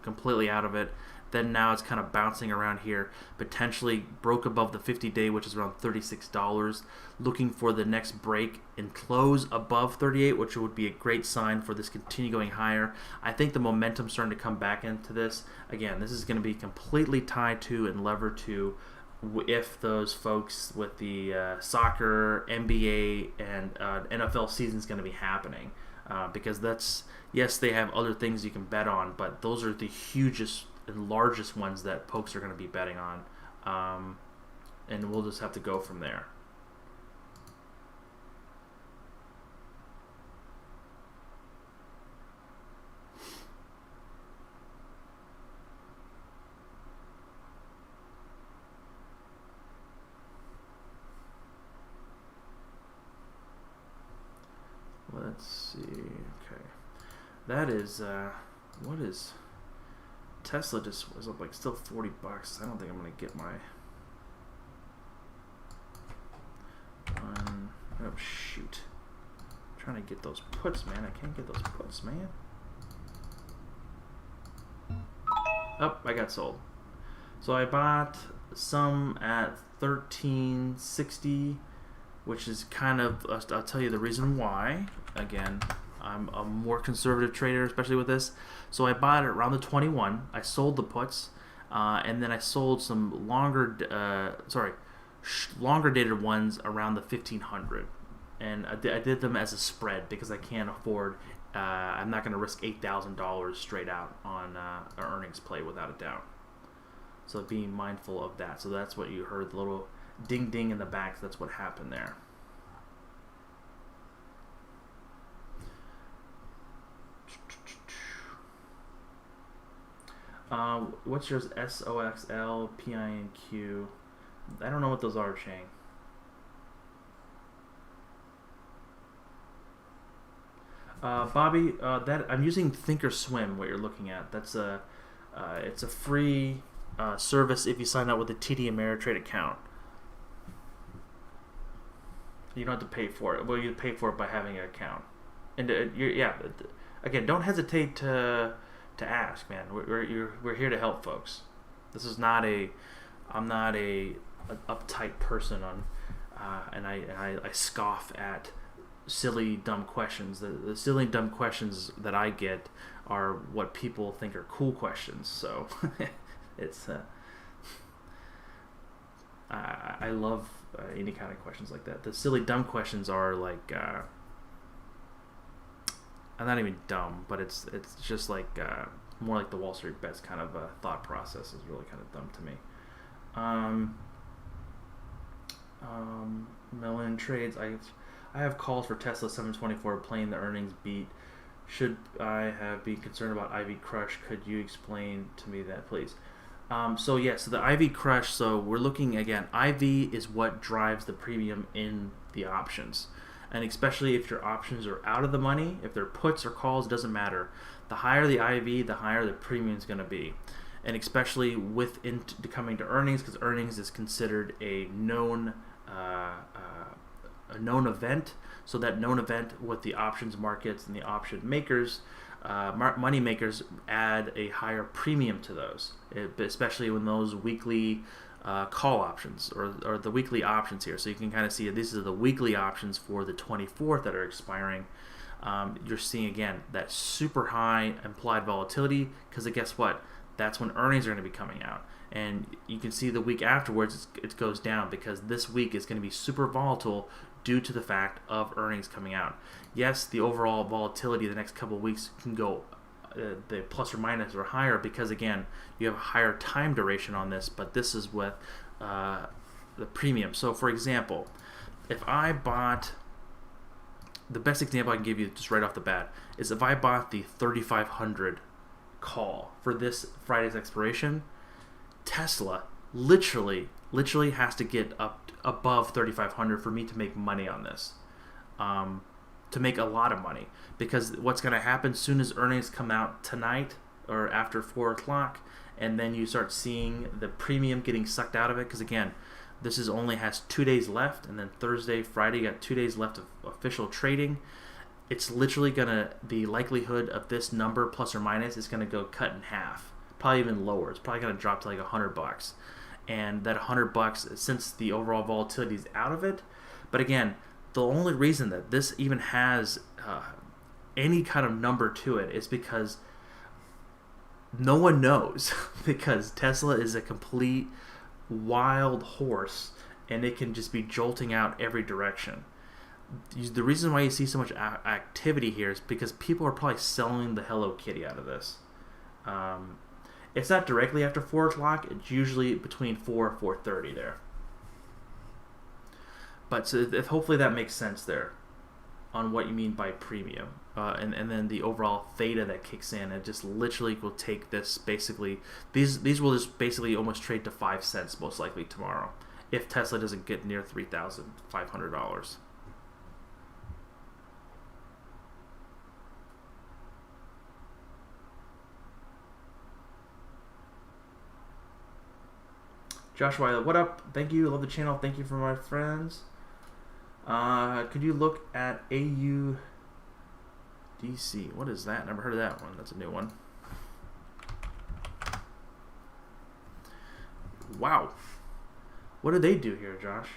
completely out of it. Then now it's kind of bouncing around here, potentially broke above the 50-day, which is around $36, looking for the next break and close above 38, which would be a great sign for this continue going higher. I think the momentum's starting to come back into this. Again, this is going to be completely tied to and levered to if those folks with the soccer, NBA, and NFL season is going to be happening. Because that's, yes, they have other things you can bet on, but those are the hugest and largest ones that folks are going to be betting on. And we'll just have to go from there. Let's see. Okay, that is what is Tesla? Just was up like still $40. I don't think I'm gonna get my oh shoot! I'm trying to get those puts, man. I can't get those puts, man. Oh, I got sold. So I bought some at 1360. Which is kind of, I'll tell you the reason why. Again, I'm a more conservative trader, especially with this. So I bought it around the 21. I sold the puts, and then I sold some longer dated ones around the 1500. and I did them as a spread because I can't afford. I'm not going to risk $8,000 straight out on an earnings play without a doubt. So being mindful of that. So that's what you heard, the little ding ding in the back. That's what happened there. What's yours? SOXL, PINQ. I don't know what those are, Shane. Bobby, that I'm using Thinkorswim. What you're looking at, that's it's a free service if you sign up with a TD Ameritrade account. You don't have to pay for it. Well, you pay for it by having an account. And again, don't hesitate to ask, man. We're here to help folks. This is not I'm not an uptight person and I scoff at silly dumb questions. The silly dumb questions that I get are what people think are cool questions. So it's I love any kind of questions like that. The silly dumb questions are like I'm not even dumb, but it's just like more like the Wall Street Bets kind of thought process is really kind of dumb to me. Melon trades. I have calls for Tesla 724 playing the earnings beat. Should I be concerned about IV crush? Could you explain to me that, please? So the IV crush. So we're looking again. IV is what drives the premium in the options. And especially if your options are out of the money, if they're puts or calls, doesn't matter. The higher the IV, the higher the premium is going to be. And especially coming to earnings, because earnings is considered a known event. So that known event with the options markets and the option makers, money makers add a higher premium to those, especially when those weekly call options or the weekly options here. So you can kind of see these are the weekly options for the 24th that are expiring. You're seeing again that super high implied volatility because guess what? That's when earnings are going to be coming out. And you can see the week afterwards it goes down because this week is going to be super volatile due to the fact of earnings coming out. Yes, the overall volatility the next couple of weeks can go the plus or minus or higher because again you have a higher time duration on this, but this is with the premium. So for example, if I bought, the best example I can give you just right off the bat is if I bought the 3500 call for this Friday's expiration, Tesla literally has to get up above 3500 for me to make money on this, to make a lot of money, because what's going to happen soon as earnings come out tonight or after 4 o'clock, and then you start seeing the premium getting sucked out of it, because again this is only has 2 days left, and then Thursday, Friday, you got 2 days left of official trading. It's literally the likelihood of this number plus or minus is gonna go cut in half, probably even lower. It's probably gonna drop to like $100, and that $100 since the overall volatility is out of it. But again, the only reason that this even has any kind of number to it is because no one knows because Tesla is a complete wild horse and it can just be jolting out every direction. The reason why you see so much activity here is because people are probably selling the Hello Kitty out of this. It's not directly after 4 o'clock. It's usually between 4 and 4:30 there. But so if hopefully that makes sense there on what you mean by premium. And then the overall theta that kicks in, it just literally will take this basically, these will just basically almost trade to 5 cents most likely tomorrow if Tesla doesn't get near $3,500. Joshua, what up? Thank you. Love the channel. Thank you for my friends. Could you look at AUDC? What is that? Never heard of that one. That's a new one. Wow. What do they do here, Josh?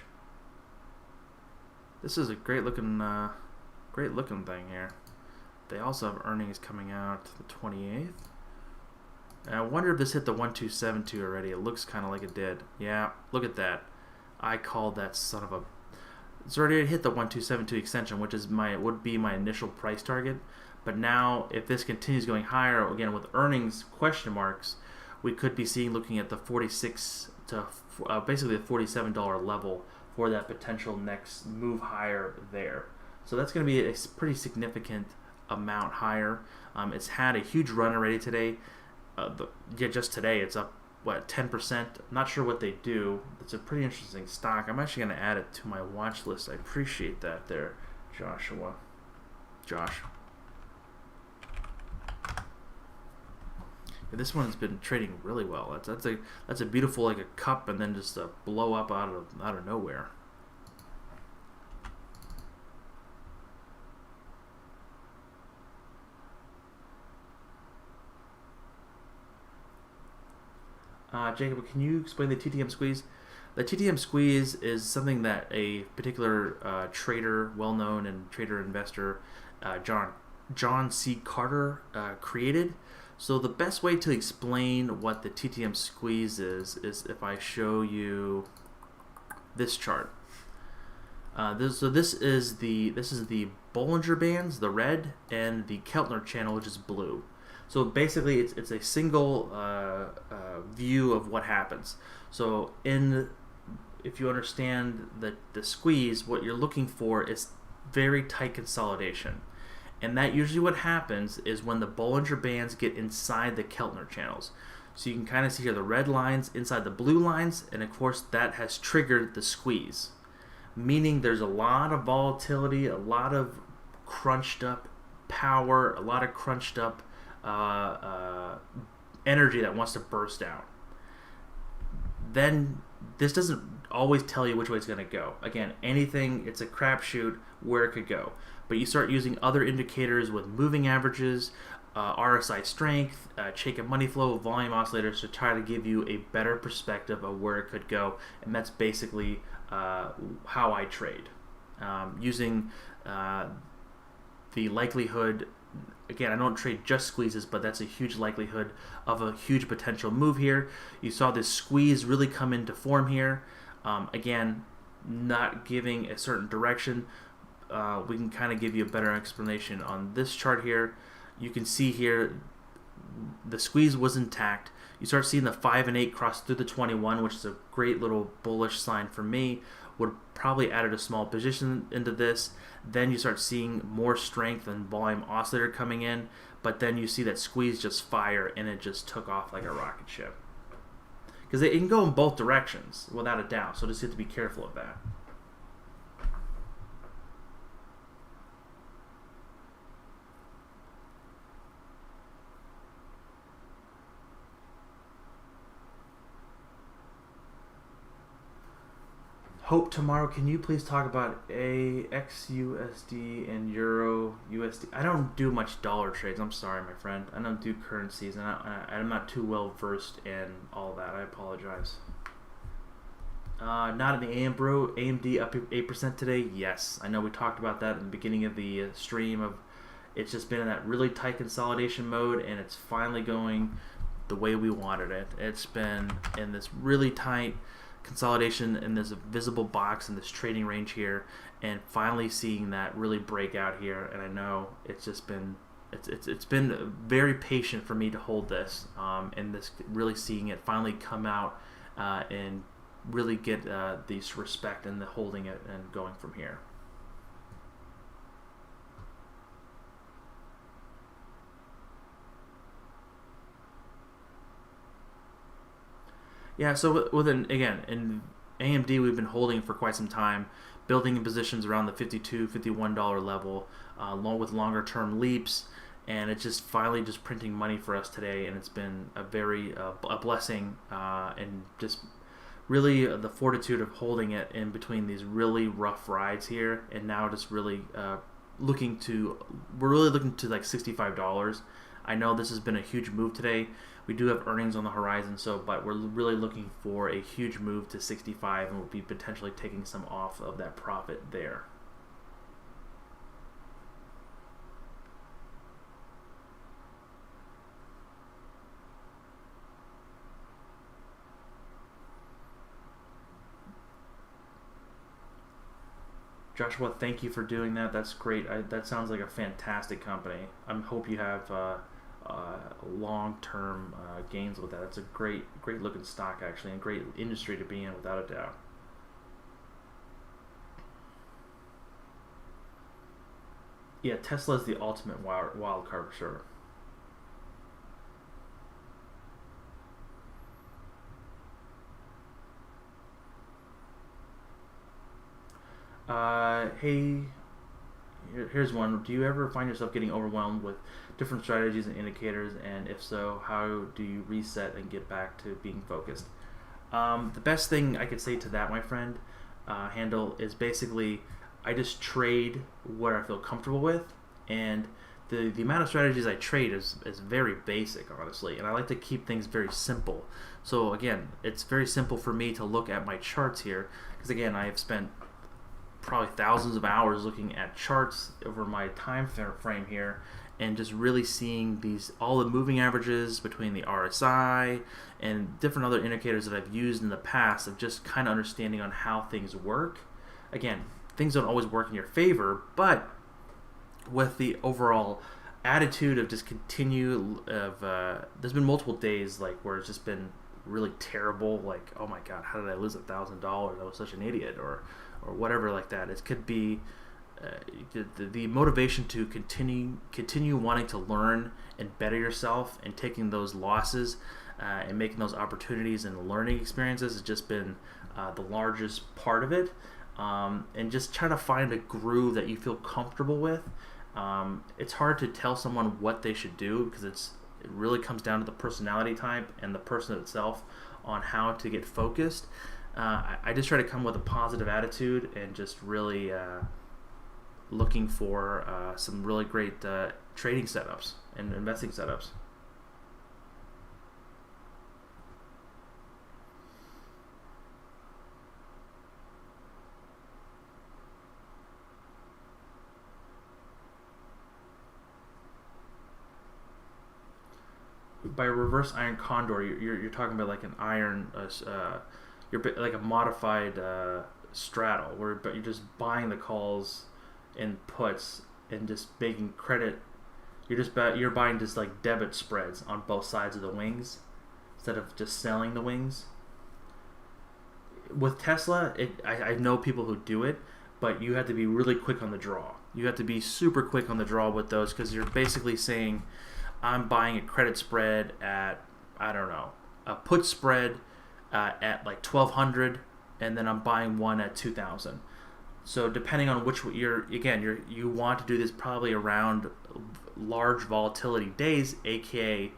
This is a great looking thing here. They also have earnings coming out the 28th. And I wonder if this hit the 1272 already. It looks kind of like it did. Yeah, look at that. I called that son of a... it's already hit the 1272 extension, which is would be my initial price target. But now, if this continues going higher, again with earnings question marks, we could be looking at the 46 to basically the $47 level for that potential next move higher there. So that's going to be a pretty significant amount higher. It's had a huge run already today. Just today it's up 10%. I'm not sure what they do. It's a pretty interesting stock. I'm actually going to add it to my watch list. I appreciate that there, Josh. This one's been trading really well. That's a beautiful, like a cup, and then just a blow up out of nowhere. Jacob, can you explain the TTM squeeze? The TTM squeeze is something that a particular trader, well-known and trader investor, John C. Carter, created. So the best way to explain what the TTM squeeze is if I show you this chart. This is the Bollinger Bands, the red, and the Keltner channel, which is blue. So basically, it's a single view of what happens. So if you understand the squeeze, what you're looking for is very tight consolidation. And that usually what happens is when the Bollinger Bands get inside the Keltner channels. So you can kind of see here the red lines inside the blue lines, and of course that has triggered the squeeze. Meaning there's a lot of volatility, a lot of crunched up power, a lot of crunched up energy that wants to burst out. Then this doesn't always tell you which way it's going to go. Again, it's a crapshoot where it could go. But you start using other indicators with moving averages, RSI strength, Chaikin money flow, volume oscillators to try to give you a better perspective of where it could go. And that's basically how I trade. Using the likelihood, again, I don't trade just squeezes, but that's a huge likelihood of a huge potential move here. You saw this squeeze really come into form here. Again, not giving a certain direction. We can kind of give you a better explanation on this chart here. You can see here the squeeze was intact. You start seeing the 5 and 8 cross through the 21, which is a great little bullish sign for me. Would probably added a small position into this. Then you start seeing more strength and volume oscillator coming in, but then you see that squeeze just fire and it just took off like a rocket ship. Because it can go in both directions without a doubt, so just have to be careful of that. Hope tomorrow, can you please talk about AXUSD and Euro USD? I don't do much dollar trades. I'm sorry, my friend. I don't do currencies, and I'm not too well versed in all that. I apologize. Not in the AMD up 8% today. Yes, I know we talked about that in the beginning of the stream. It's just been in that really tight consolidation mode, and it's finally going the way we wanted it. It's been in this really tight consolidation in this visible box in this trading range here, and finally seeing that really break out here. And I know it's just been it's been very patient for me to hold this, and this really seeing it finally come out and really get this respect and the holding it and going from here. Yeah, so again, in AMD, we've been holding for quite some time, building in positions around the $52, $51 level, along with longer term leaps, and it's just finally just printing money for us today, and it's been a very a blessing, and just really the fortitude of holding it in between these really rough rides here, and now just really we're really looking to like $65. I know this has been a huge move today. We do have earnings on the horizon, but we're really looking for a huge move to 65, and we'll be potentially taking some off of that profit there. Joshua, thank you for doing that. That's great. That sounds like a fantastic company. I hope you have long-term gains with that. That's a great looking stock, actually, and great industry to be in, without a doubt. Yeah, Tesla is the ultimate wild card for sure. Hey, here's one. Do you ever find yourself getting overwhelmed with different strategies and indicators? And if so, how do you reset and get back to being focused? The best thing I could say to that, my friend, Handle, is basically I just trade what I feel comfortable with. And the amount of strategies I trade is very basic, honestly. And I like to keep things very simple. So, again, it's very simple for me to look at my charts here. Because, again, I have spent probably thousands of hours looking at charts over my time frame here, and just really seeing all the moving averages between the RSI and different other indicators that I've used in the past, of just kind of understanding on how things work. Again, things don't always work in your favor, but with the overall attitude of just there's been multiple days like where it's just been really terrible, like, oh my god, how did I lose $1,000? I was such an idiot, or whatever like that. It could be the motivation to continue wanting to learn and better yourself, and taking those losses and making those opportunities and learning experiences has just been the largest part of it. And just try to find a groove that you feel comfortable with. It's hard to tell someone what they should do, because it really comes down to the personality type and the person itself on how to get focused. I just try to come with a positive attitude, and just really looking for some really great trading setups and investing setups. By reverse iron condor, you're talking about like an iron, you're like a modified straddle, but you're just buying the calls and puts and just making credit. You're buying just like debit spreads on both sides of the wings instead of just selling the wings. With Tesla, I know people who do it, but you have to be really quick on the draw. You have to be super quick on the draw with those, because you're basically saying, I'm buying a credit spread at, I don't know, a put spread at like 1,200, and then I'm buying one at 2,000. So depending on which you want to do this probably around large volatility days, aka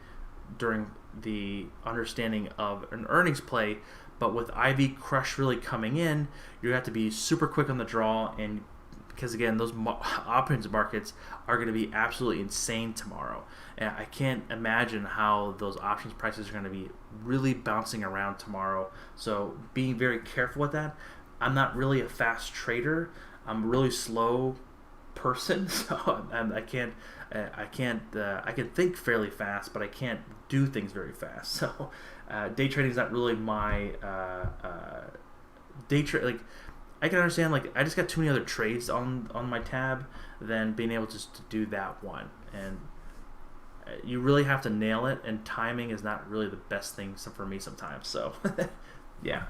during the understanding of an earnings play. But with IV crush really coming in, you have to be super quick on the draw, and because again, those options markets are going to be absolutely insane tomorrow. And I can't imagine how those options prices are going to be really bouncing around tomorrow. So being very careful with that. I'm not really a fast trader. I'm a really slow person, so I can think fairly fast, but I can't do things very fast. So day trading is not really my day trade. Like, I can understand, like, I just got too many other trades on my tab than being able just to do that one. And you really have to nail it, and timing is not really the best thing for me sometimes. So, yeah.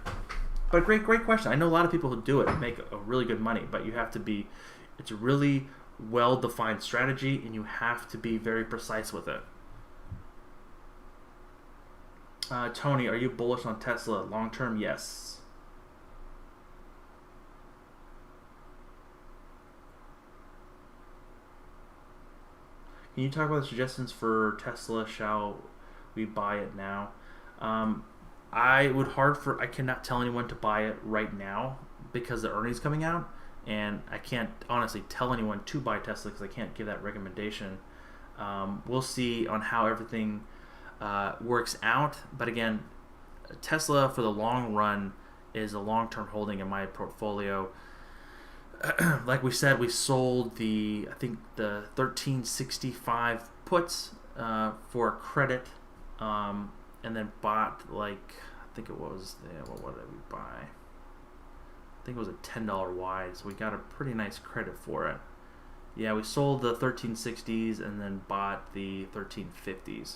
But great question. I know a lot of people who do it and make a really good money, but you have to be, it's a really well-defined strategy, and you have to be very precise with it. Tony, are you bullish on Tesla long-term? Yes. Can you talk about the suggestions for Tesla? Shall we buy it now? I cannot tell anyone to buy it right now because the earnings coming out, and I can't honestly tell anyone to buy Tesla because I can't give that recommendation. We'll see on how everything works out. But again, Tesla for the long run is a long-term holding in my portfolio. Like we said, we sold the 1365 puts for credit, and then bought, like, I think it was, what did we buy? I think it was a $10 wide, so we got a pretty nice credit for it. Yeah, we sold the 1360s and then bought the 1350s.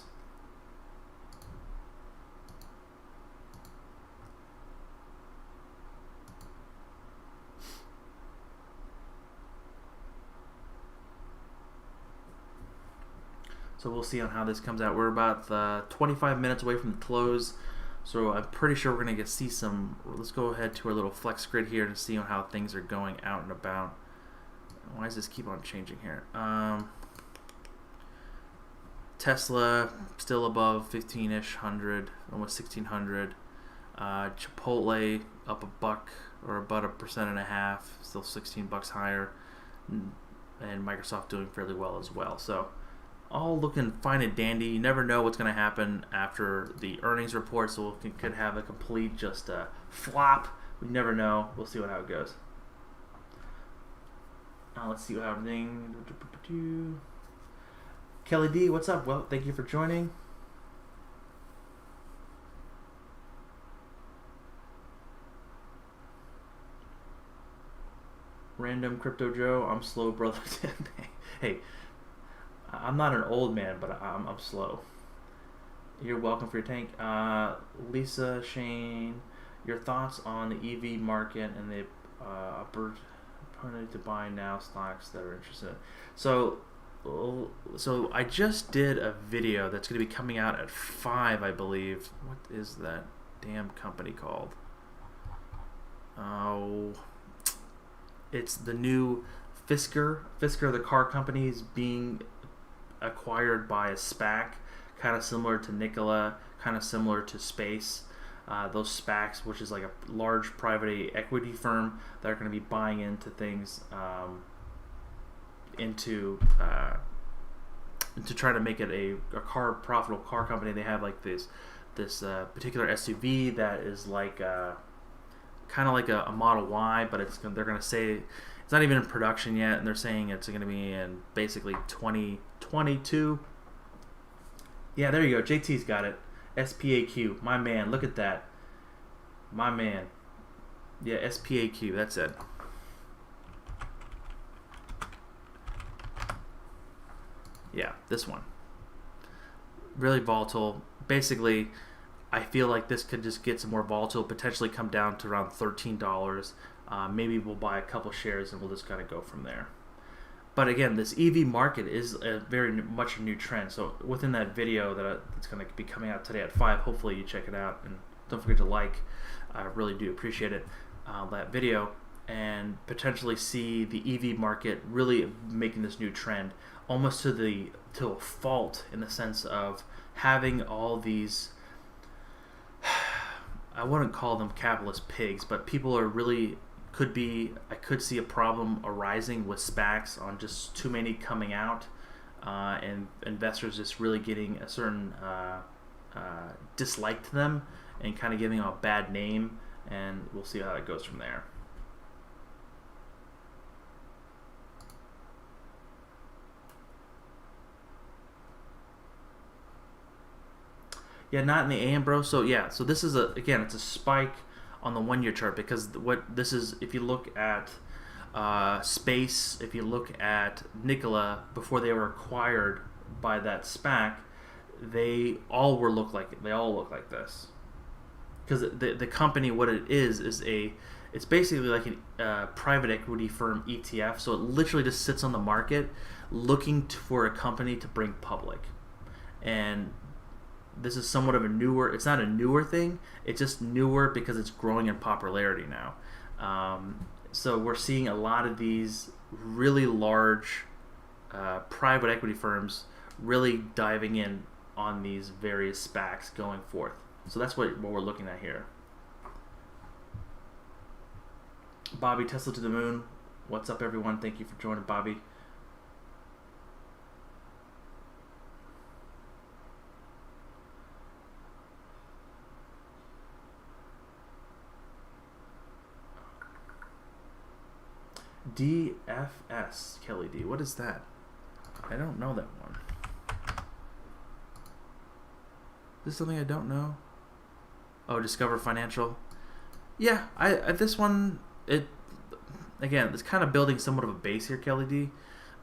So we'll see on how this comes out. We're about 25 minutes away from the close, so I'm pretty sure we're going to see some. Let's go ahead to our little flex grid here and see how things are going out and about. Why does this keep on changing here? Tesla still above 15-ish hundred, almost 1600. Chipotle up $1 or about 1.5%, still 16 bucks higher, and Microsoft doing fairly well as well. So all looking fine and dandy. You never know what's going to happen after the earnings report, so we could have a complete just flop. We never know. We'll see how it goes. Let's see what everything. Kelly D, what's up? Well, thank you for joining. Random Crypto Joe, I'm slow, brother. Hey, I'm not an old man, but I'm slow. You're welcome for your tank. Lisa, Shane, your thoughts on the EV market and the opportunity to buy now stocks that are interested. So I just did a video that's going to be coming out at 5, I believe. What is that damn company called? Oh, it's the new Fisker. Fisker, the car company, is being acquired by a SPAC, kind of similar to Nikola, kind of similar to Space. Those SPACs, which is like a large private equity firm that are going to be buying into things, to try to make it a profitable car company. They have like this particular SUV that is like kind of like a Model Y, but they're going to say it's not even in production yet, and they're saying it's going to be in basically 2022. Yeah, there you go. JT's got it. SPAQ. My man. Look at that. My man. Yeah, SPAQ. That's it. Yeah, this one. Really volatile. Basically, I feel like this could just get some more volatile, potentially come down to around $13. Maybe we'll buy a couple shares and we'll just kind of go from there. But again, this EV market is a very much a new trend. So within that video that's going to be coming out today at 5, hopefully you check it out. And don't forget to like. I really do appreciate it, that video. And potentially see the EV market really making this new trend, almost to a fault, in the sense of having all these, I wouldn't call them capitalist pigs, but people are really I could see a problem arising with SPACs on just too many coming out, and investors just really getting a certain dislike to them and kind of giving them a bad name, and we'll see how it goes from there. Yeah, not in the AM, bro. So yeah, so this is it's a spike on the 1-year chart, because what this is, if you look at Space, if you look at Nikola before they were acquired by that SPAC, they all look like this. Because the company, what it is it's basically like a private equity firm ETF. So it literally just sits on the market looking for a company to bring public. And this is somewhat of it's not a newer thing, it's just newer because it's growing in popularity now. So we're seeing a lot of these really large private equity firms really diving in on these various SPACs going forth. So that's what we're looking at here. Bobby, Tesla to the moon. What's up, everyone? Thank you for joining, Bobby. DFS, Kelly D. What is that? I don't know that one. Is this something I don't know? Oh, Discover Financial. Yeah, this one it again, it's kind of building somewhat of a base here, Kelly D,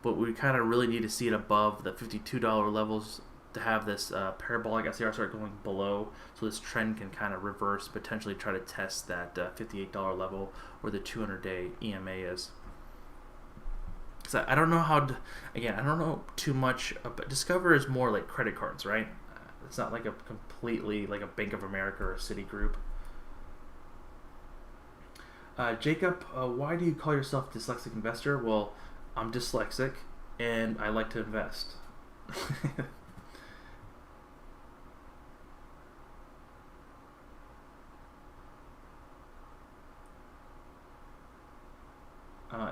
but we kind of really need to see it above the $52 levels to have this parabolic SAR start going below, so this trend can kind of reverse, potentially try to test that $58 level where the 200-day EMA is. So I don't know how to, again, I don't know too much about Discover is more like credit cards, right? It's not like a completely like a Bank of America or a Citigroup. Jacob, why do you call yourself dyslexic investor? Well, I'm dyslexic and I like to invest.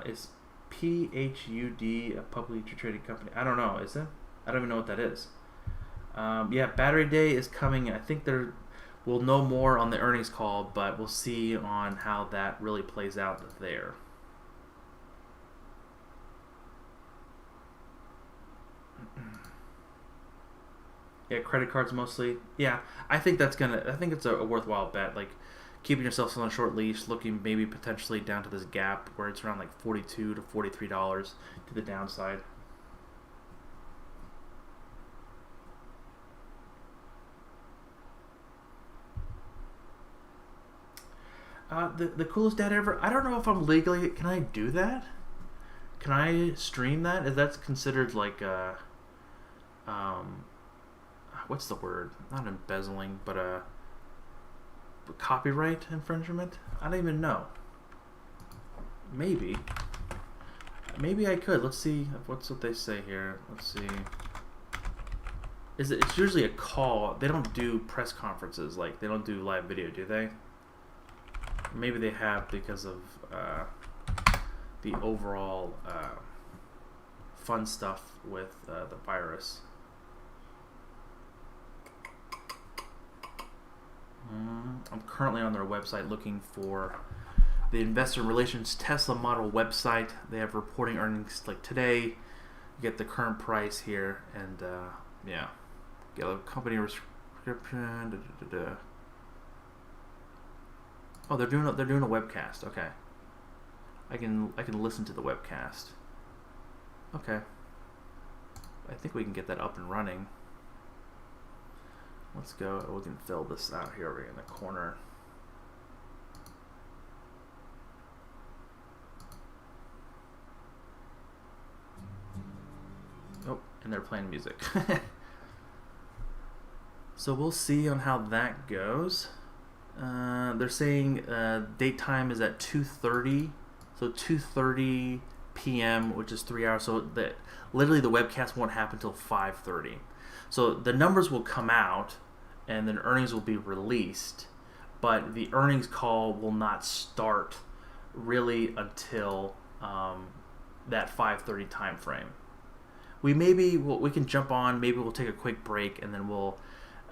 Is PHUD a publicly traded company? I don't know. Is it? I don't even know what that is. Yeah, Battery Day is coming. I think we'll know more on the earnings call, but we'll see on how that really plays out there. Yeah, credit cards mostly. Yeah, I think it's a worthwhile bet. Like keeping yourself on a short leash, looking maybe potentially down to this gap where it's around like $42 to $43 to the downside. The coolest dad ever. I don't know if I'm legally. Can I do that? Can I stream that? Is that considered like a what's the word? Not embezzling, but copyright infringement? I don't even know. Maybe I could. Let's see what they say here. Let's see. It's usually a call. They don't do press conferences. Like they don't do live video, do they? Maybe they have because of the overall fun stuff with the virus. I'm currently on their website looking for the investor relations Tesla model website. They have reporting earnings like today. You get the current price here, and yeah, get a company description. Oh, they're doing a webcast. Okay, I can listen to the webcast. Okay, I think we can get that up and running. Let's go. We can fill this out here over in the corner. Oh, and they're playing music. So we'll see on how that goes. They're saying date time is at 2:30, so 2:30 p.m., which is 3 hours. So that literally the webcast won't happen until 5:30. So the numbers will come out, and then earnings will be released, but the earnings call will not start really until that 5:30 time frame. We can jump on. Maybe we'll take a quick break, and then we'll.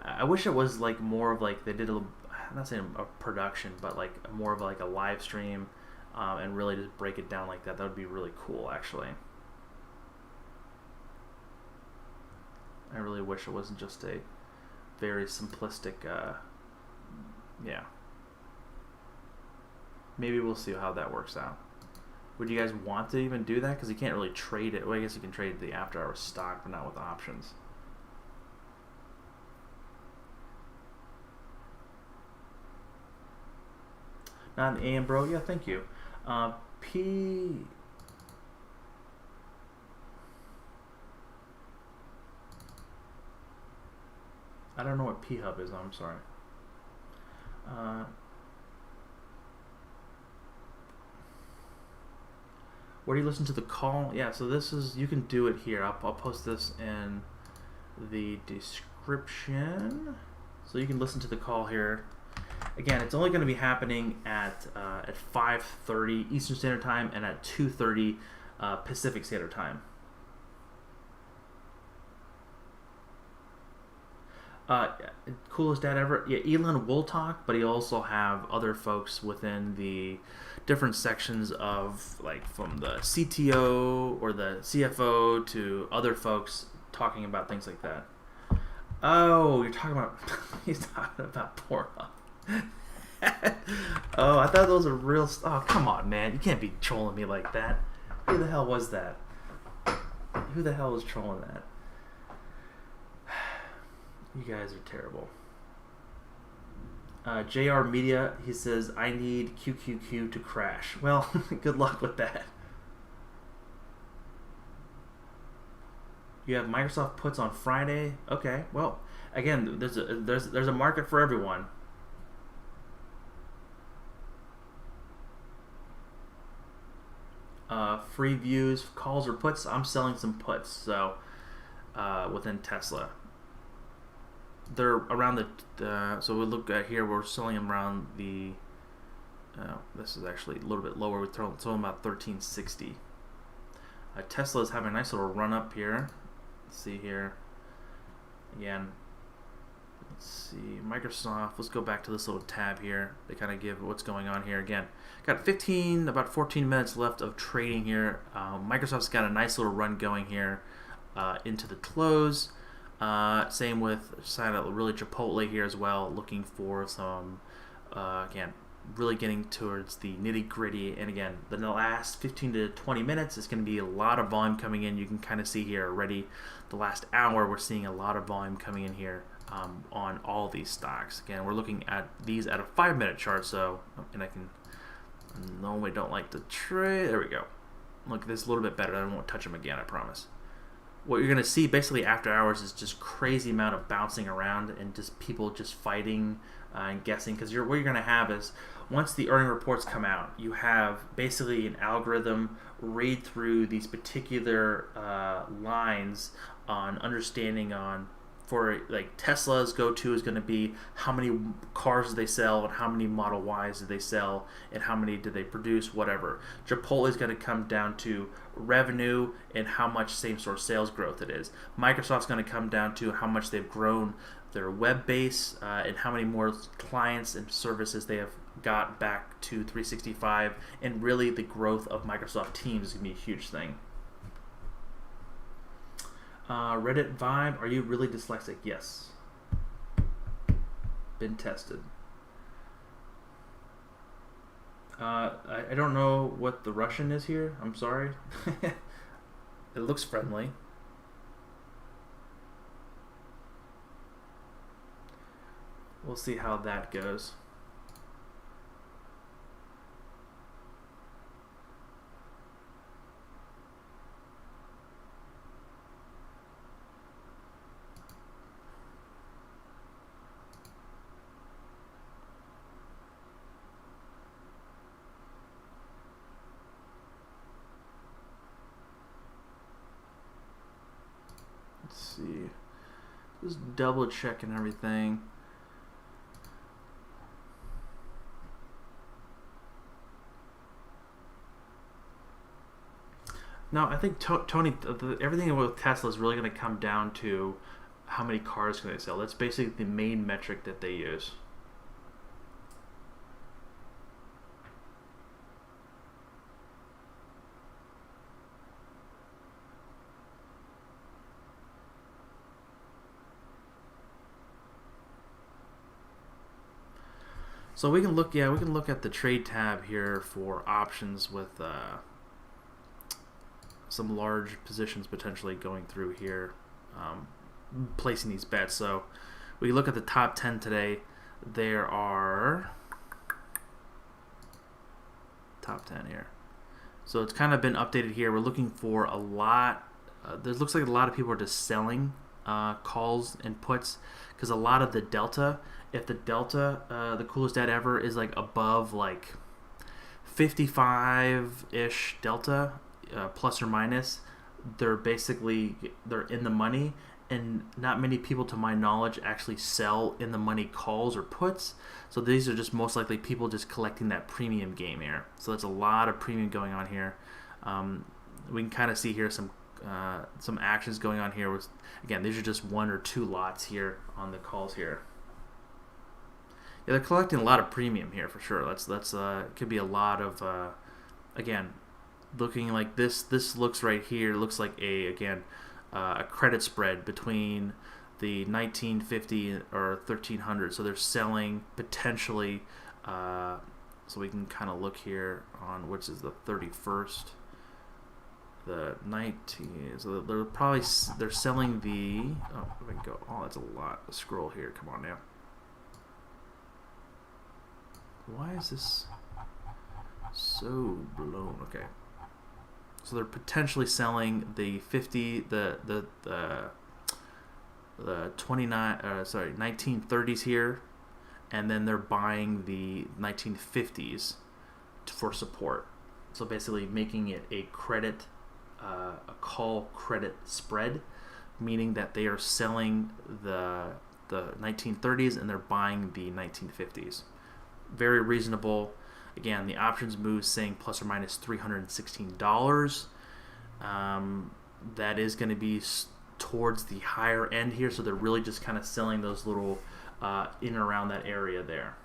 I wish it was like more of like they did I'm not saying a production, but like more of like a live stream, and really just break it down like that. That would be really cool, actually. I really wish it wasn't just a very simplistic, yeah. Maybe we'll see how that works out. Would you guys want to even do that? Because you can't really trade it. Well, I guess you can trade the after-hours stock, but not with options. Not an AM, bro. Yeah, thank you. I don't know what P-Hub is. I'm sorry. Where do you listen to the call? Yeah, so this is, you can do it here. I'll post this in the description. So you can listen to the call here. Again, it's only going to be happening at 5:30 Eastern Standard Time and at 2:30 Pacific Standard Time. Coolest dad ever. Yeah, Elon will talk, but he'll also have other folks within the different sections of, like, from the CTO or the CFO to other folks talking about things like that. Oh, you're talking about he's talking about Pornhub. Oh, I thought those were real. Oh, come on, man. You can't be trolling me like that. Who the hell was that? Who the hell was trolling that? You guys are terrible. JR Media, he says, I need QQQ to crash. Well, good luck with that. You have Microsoft puts on Friday. Okay, well, again, there's a market for everyone. Free views, calls or puts. I'm selling some puts, so within Tesla. They're around the, so we look at here, we're selling them around the, this is actually a little bit lower, we're selling about 1360. Tesla is having a nice little run up here. Let's see here. Again, let's see, Microsoft, let's go back to this little tab here. They kind of give what's going on here. Again, got about 14 minutes left of trading here. Microsoft's got a nice little run going here into the close. Same with really Chipotle here as well, looking for some, again, really getting towards the nitty gritty. And again, the last 15 to 20 minutes is going to be a lot of volume coming in. You can kind of see here already the last hour, we're seeing a lot of volume coming in here on all these stocks. Again, we're looking at these at a 5-minute chart. So, and I normally don't like to trade. There we go. Look at this a little bit better. I won't touch them again, I promise. What you're going to see basically after hours is just crazy amount of bouncing around and just people just fighting and guessing, because what you're going to have is once the earning reports come out, you have basically an algorithm read through these particular lines on understanding on, for like Tesla's go-to is going to be how many cars do they sell and how many Model Ys do they sell and how many do they produce, whatever. Chipotle is going to come down to revenue and how much same-store sales growth it is. Microsoft's going to come down to how much they've grown their web base and how many more clients and services they have got back to 365, and really the growth of Microsoft Teams is going to be a huge thing. Reddit Vibe, are you really dyslexic? Yes. Been tested. I don't know what the Russian is here. I'm sorry. It looks friendly. We'll see how that goes. Let's see. Just double checking everything. No, I think Tony, everything with Tesla is really going to come down to how many cars can they sell. That's basically the main metric that they use. So we can look, we can look at the trade tab here for options with some large positions potentially going through here, placing these bets. So we look at the top 10 today. There are top 10 here. So it's kind of been updated here. We're looking for a lot. There looks like a lot of people are just selling calls and puts, because a lot of the delta, if the delta, the coolest dad ever, is like above like 55-ish delta, plus or minus, they're in the money, and not many people, to my knowledge, actually sell in the money calls or puts. So these are just most likely people just collecting that premium game here. So there's a lot of premium going on here. We can kind of see here some actions going on here. Again, these are just 1 or 2 lots here on the calls here. Yeah, they're collecting a lot of premium here for sure. That's could be a lot of again, looking like this looks right here, looks like a credit spread between the 1950 or 1300. So they're selling potentially So we can kind of look here on which is the 31st, the 19. So they're selling the. Oh, let me go. Oh, that's a lot. Scroll here. Come on now. Why is this so blown? Okay. So they're potentially selling the 50, the 1930s here, and then they're buying the 1950s for support. So basically making it a credit, a call credit spread, meaning that they are selling the 1930s and they're buying the 1950s. Very reasonable. Again, the options move saying plus or minus $316. That is going to be towards the higher end here, so they're really just kind of selling those little in and around that area there.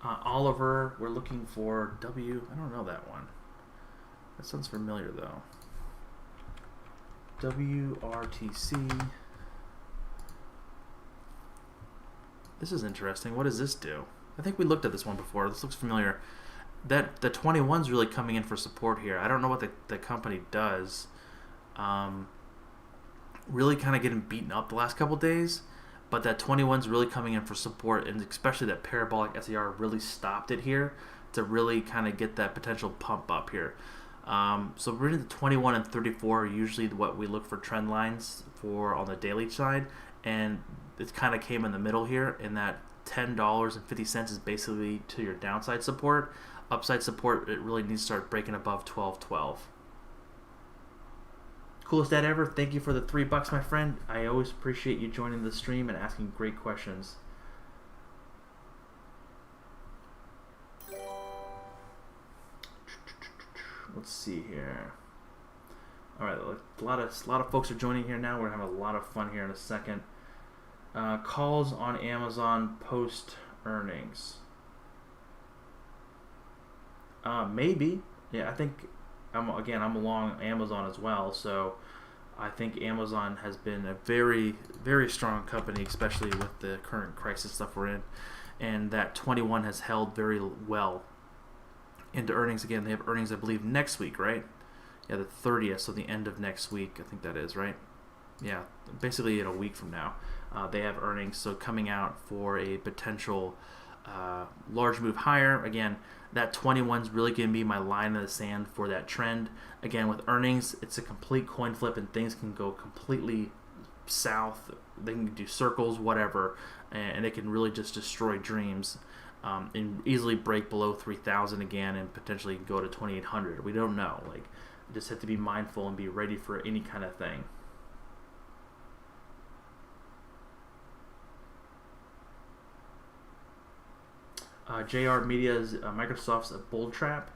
Oliver, we're looking for W. I don't know that one. That sounds familiar though. WRTC. This is interesting. What does this do? I think we looked at this one before. This looks familiar. That the 21's really coming in for support here. I don't know what the company does. Really kind of getting beaten up the last couple days, but that 21's really coming in for support, and especially that parabolic SER really stopped it here to really kind of get that potential pump up here. So we're in the 21 and 34 are usually what we look for trend lines for on the daily side, and it kind of came in the middle here, and that $10.50 is basically to your downside support. Upside support, it really needs to start breaking above 12.12. Coolest dad ever. Thank you for the $3, my friend. I always appreciate you joining the stream and asking great questions. Let's see here. All right, a lot of folks are joining here now. We're gonna have a lot of fun here in a second. Calls on Amazon post earnings. Maybe. Yeah, I think I'm along Amazon as well, so I think Amazon has been a very, very strong company, especially with the current crisis stuff we're in, and that 21 has held very well into earnings. Again, they have earnings, I believe, next week, right? Yeah, the 30th, so the end of next week, I think that is, right? Yeah, basically in a week from now. They have earnings, so coming out for a potential large move higher. Again, that 21's really going to be my line in the sand for that trend. Again, with earnings, it's a complete coin flip, and things can go completely south. They can do circles, whatever, and it can really just destroy dreams and easily break below 3,000 again and potentially go to 2,800. We don't know. Like, you just have to be mindful and be ready for any kind of thing. JR Media's Microsoft's a bull trap.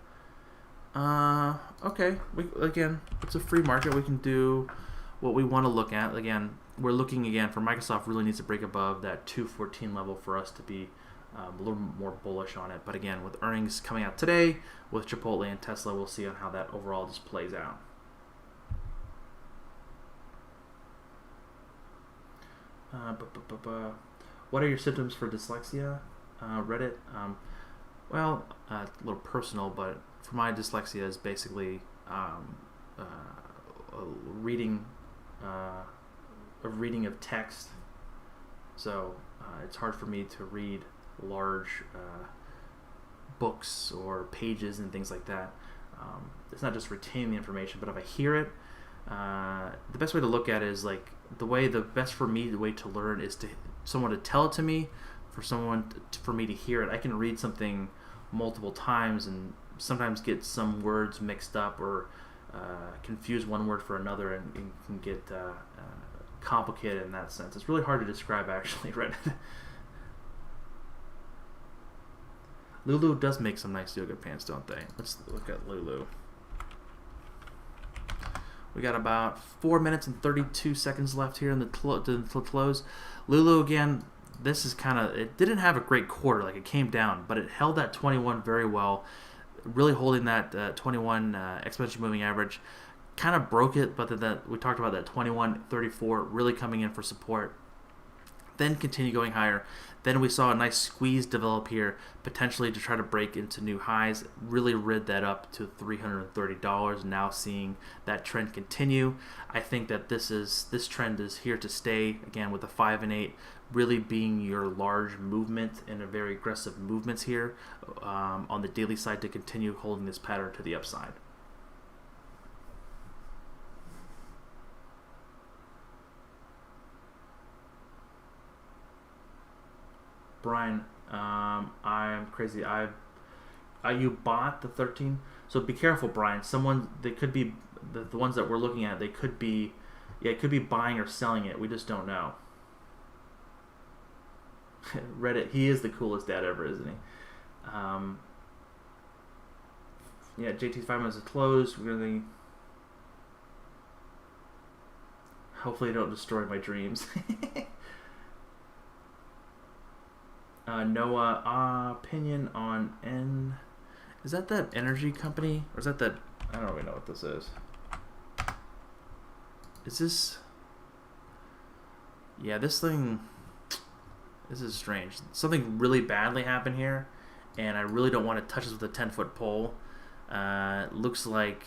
Okay. Again, it's a free market. We can do what we want to look at. Again, we're looking again for Microsoft really needs to break above that 214 level for us to be a little more bullish on it. But again, with earnings coming out today, with Chipotle and Tesla, we'll see on how that overall just plays out. What are your symptoms for dyslexia? Reddit. Well, a little personal, but for my dyslexia is basically reading of text. So it's hard for me to read large books or pages and things like that. It's not just retaining the information, but if I hear it, the best way to look at it is like the way to learn is to someone to tell it to me. For me to hear it, I can read something multiple times and sometimes get some words mixed up or confuse one word for another, and can get complicated in that sense. It's really hard to describe, actually. Right? Lulu does make some nice yoga pants, don't they? Let's look at Lulu. We got about 4 minutes and 32 seconds left here in the close. Lulu, again, this is it didn't have a great quarter. Like, it came down, but it held that 21 very well, really holding that 21 exponential moving average. Kind of broke it, but we talked about that 21.34 really coming in for support. then continue going higher. Then we saw a nice squeeze develop here, potentially to try to break into new highs. Really rid that up to $330. Now seeing that trend continue. I think that this trend is here to stay. Again, with the 5 and 8 really being your large movement and a very aggressive movements here on the daily side to continue holding this pattern to the upside. Brian, I'm crazy. You bought the 13, so be careful, Brian. They could be the ones that we're looking at. They could be, it could be buying or selling it. We just don't know. Reddit, he is the coolest dad ever, isn't he? Yeah, JT's 5 minutes is closed. Really, hopefully, don't destroy my dreams. Noah, opinion on is that energy company, or is that I don't really know what this is. Is this? Yeah, this is strange. Something really badly happened here, and I really don't want to touch this with a 10-foot pole. Looks like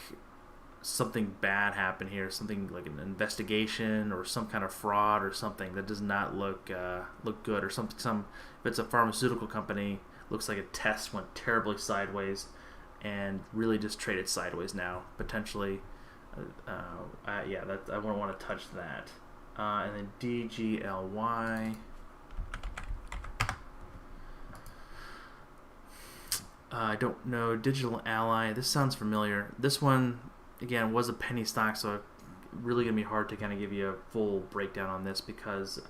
something bad happened here, something like an investigation or some kind of fraud or something that does not look good, or some if it's a pharmaceutical company, looks like a test went terribly sideways and really just traded sideways now, potentially. Yeah, I wouldn't want to touch that. And then DGLY. I don't know. Digital Ally. This sounds familiar. This one, again, was a penny stock, so really going to be hard to kind of give you a full breakdown on this, because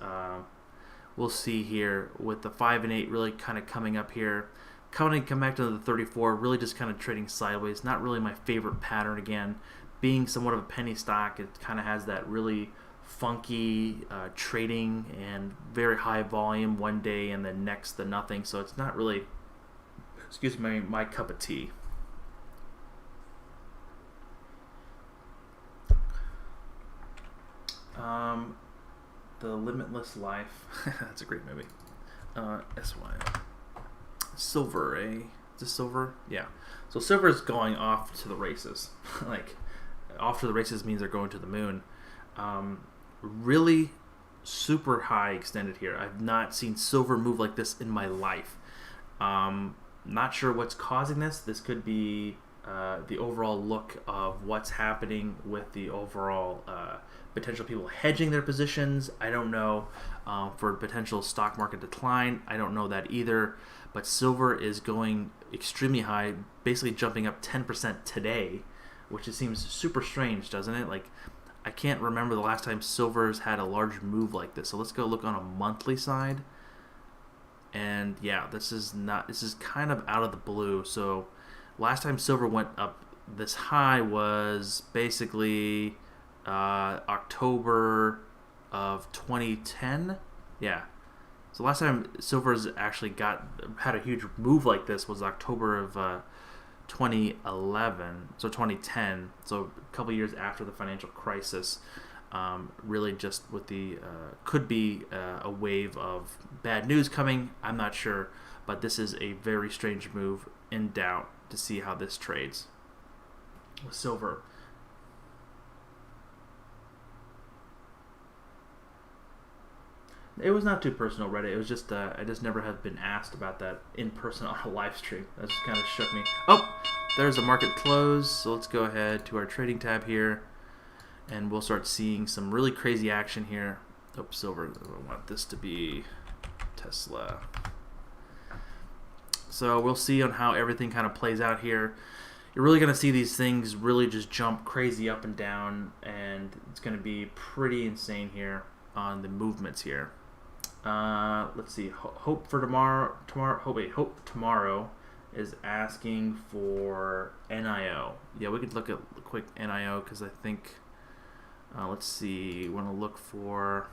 we'll see here with the 5 and 8 really kind of coming up here. Come back to the 34, really just kind of trading sideways. Not really my favorite pattern. Again, being somewhat of a penny stock, it kind of has that really funky trading and very high volume one day and then next the nothing. So it's not really, excuse me, my cup of tea. The Limitless Life. That's a great movie. SY. Silver, eh? Is this silver? Yeah. So silver is going off to the races. Like, off to the races means they're going to the moon. Really super high extended here. I've not seen silver move like this in my life. Not sure what's causing this. This could be the overall look of what's happening with the overall potential people hedging their positions. I don't know. For potential stock market decline, I don't know that either. But silver is going extremely high, basically jumping up 10% today, which it seems super strange, doesn't it? Like, I can't remember the last time silver's had a large move like this. So let's go look on a monthly side. And yeah, this is kind of out of the blue. So last time silver went up this high was basically October of 2010. Yeah. So last time silver's actually had a huge move like this was October of 2011, so 2010, so a couple years after the financial crisis. Really just with the could be a wave of bad news coming. I'm not sure, but this is a very strange move. In doubt to see how this trades with silver. It was not too personal, Reddit. It was just I just never have been asked about that in person on a live stream. That just kind of shook me. Oh, there's a market close. So let's go ahead to our trading tab here, and we'll start seeing some really crazy action here. Oh, silver. I want this to be Tesla. So we'll see on how everything kind of plays out here. You're really going to see these things really just jump crazy up and down, and it's going to be pretty insane here on the movements here. Let's see. Hope for tomorrow. Hope tomorrow is asking for NIO. Yeah, we could look at a quick NIO because I think. Let's see. We want to look for.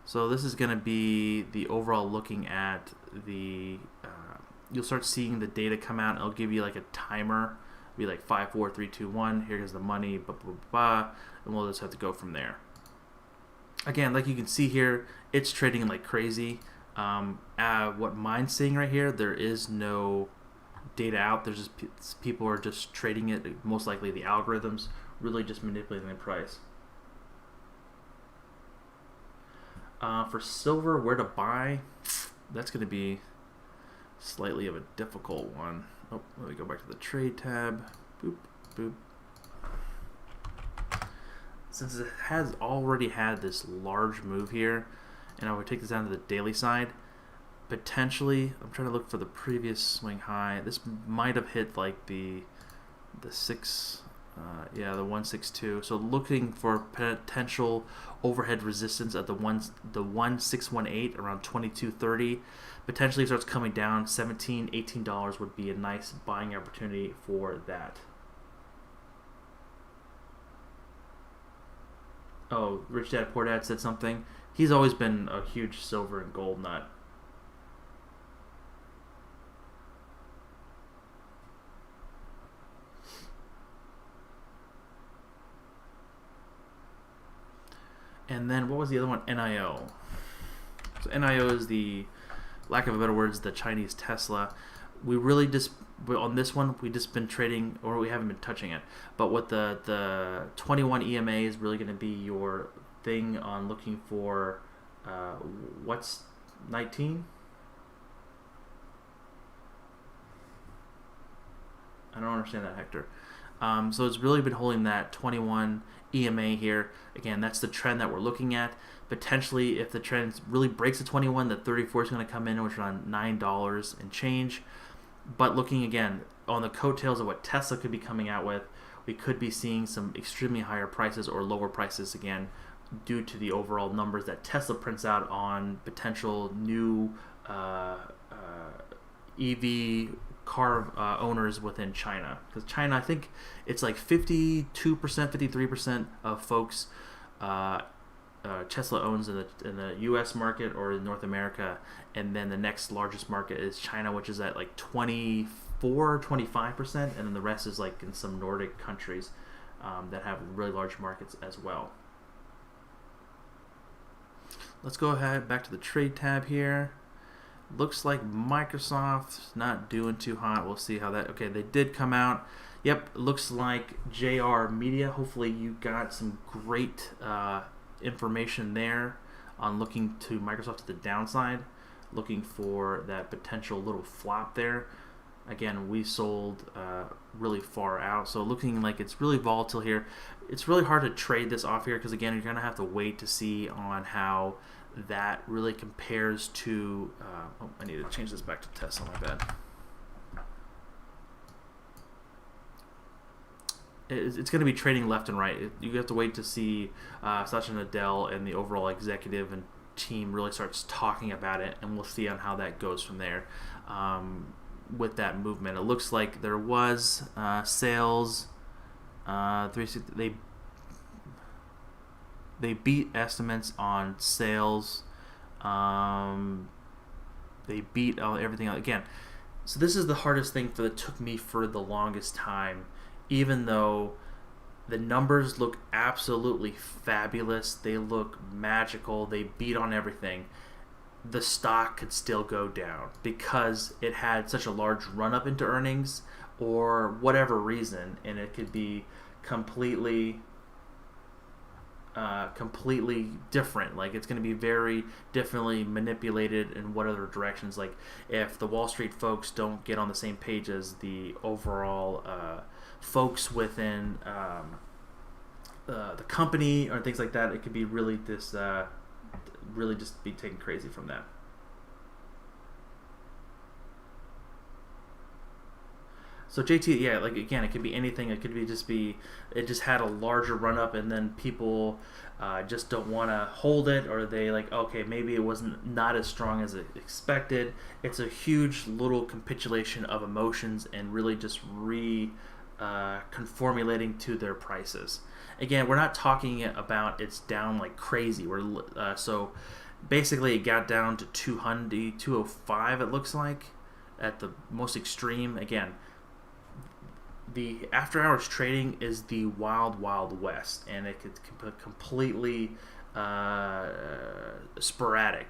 So this is going to be the overall looking at the. You'll start seeing the data come out. It'll give you like a timer. It'll be like 5, 4, 3, 2, 1. Here's the money. Blah blah blah. And we'll just have to go from there. Again, like you can see here, it's trading like crazy. What mine's seeing right here, there is no data out. There's just people are just trading it. Most likely the algorithms really just manipulating the price. For silver, where to buy? That's going to be slightly of a difficult one. Oh, let me go back to the trade tab. Boop, boop. Since it has already had this large move here, and I would take this down to the daily side, potentially, I'm trying to look for the previous swing high. This might have hit like the 162. So looking for potential overhead resistance at the 1618 around 2230. Potentially, if it starts coming down, $17, $18 would be a nice buying opportunity for that. Oh, Rich Dad Poor Dad said something. He's always been a huge silver and gold nut. And then what was the other one? NIO. So NIO is the, lack of a better words, the Chinese Tesla. We really just, on this one, we just been trading, or we haven't been touching it. But what the 21 EMA is really going to be your thing on looking for, what's 19? I don't understand that, Hector. So it's really been holding that 21 EMA here. Again, that's the trend that we're looking at. Potentially, if the trend really breaks the 21, the 34 is going to come in, which is around $9 and change. But looking again on the coattails of what Tesla could be coming out with, we could be seeing some extremely higher prices or lower prices again due to the overall numbers that Tesla prints out on potential new EV car owners within China. Because China, I think it's like 52%, 53% of folks Tesla owns in the U.S. market or in North America, and then the next largest market is China, which is at like 24, 25%, and then the rest is like in some Nordic countries that have really large markets as well. Let's go ahead back to the trade tab here. Looks like Microsoft's not doing too hot. We'll see how that... Okay, they did come out. Yep, looks like JR Media. Hopefully you got some great information there on looking to Microsoft to the downside, looking for that potential little flop there. Again, we sold really far out, so looking like it's really volatile here. It's really hard to trade this off here because, again, you're going to have to wait to see on how that really compares to... oh, I need to change this back to Tesla, my bad. It's going to be trading left and right. You have to wait to see Satya Nadella and the overall executive and team really starts talking about it, and we'll see on how that goes from there. With that movement, it looks like there was sales. They beat estimates on sales. They beat everything else. Again. So this is the hardest thing that took me for the longest time. Even though the numbers look absolutely fabulous, they look magical, they beat on everything, the stock could still go down because it had such a large run-up into earnings or whatever reason, and it could be completely different. Like, it's going to be very differently manipulated in what other directions. Like, if the Wall Street folks don't get on the same page as the overall folks within the company or things like that, it could be really really just be taken crazy from that. So JT, yeah, like again, it could be anything. It could be it just had a larger run up, and then people just don't want to hold it, or they like, okay, maybe it wasn't not as strong as expected. It's a huge little capitulation of emotions and really just conformulating to their prices. Again, we're not talking about it's down like crazy. So basically it got down to 200, 205 it looks like at the most extreme. Again, the after hours trading is the wild west, and it could completely sporadic,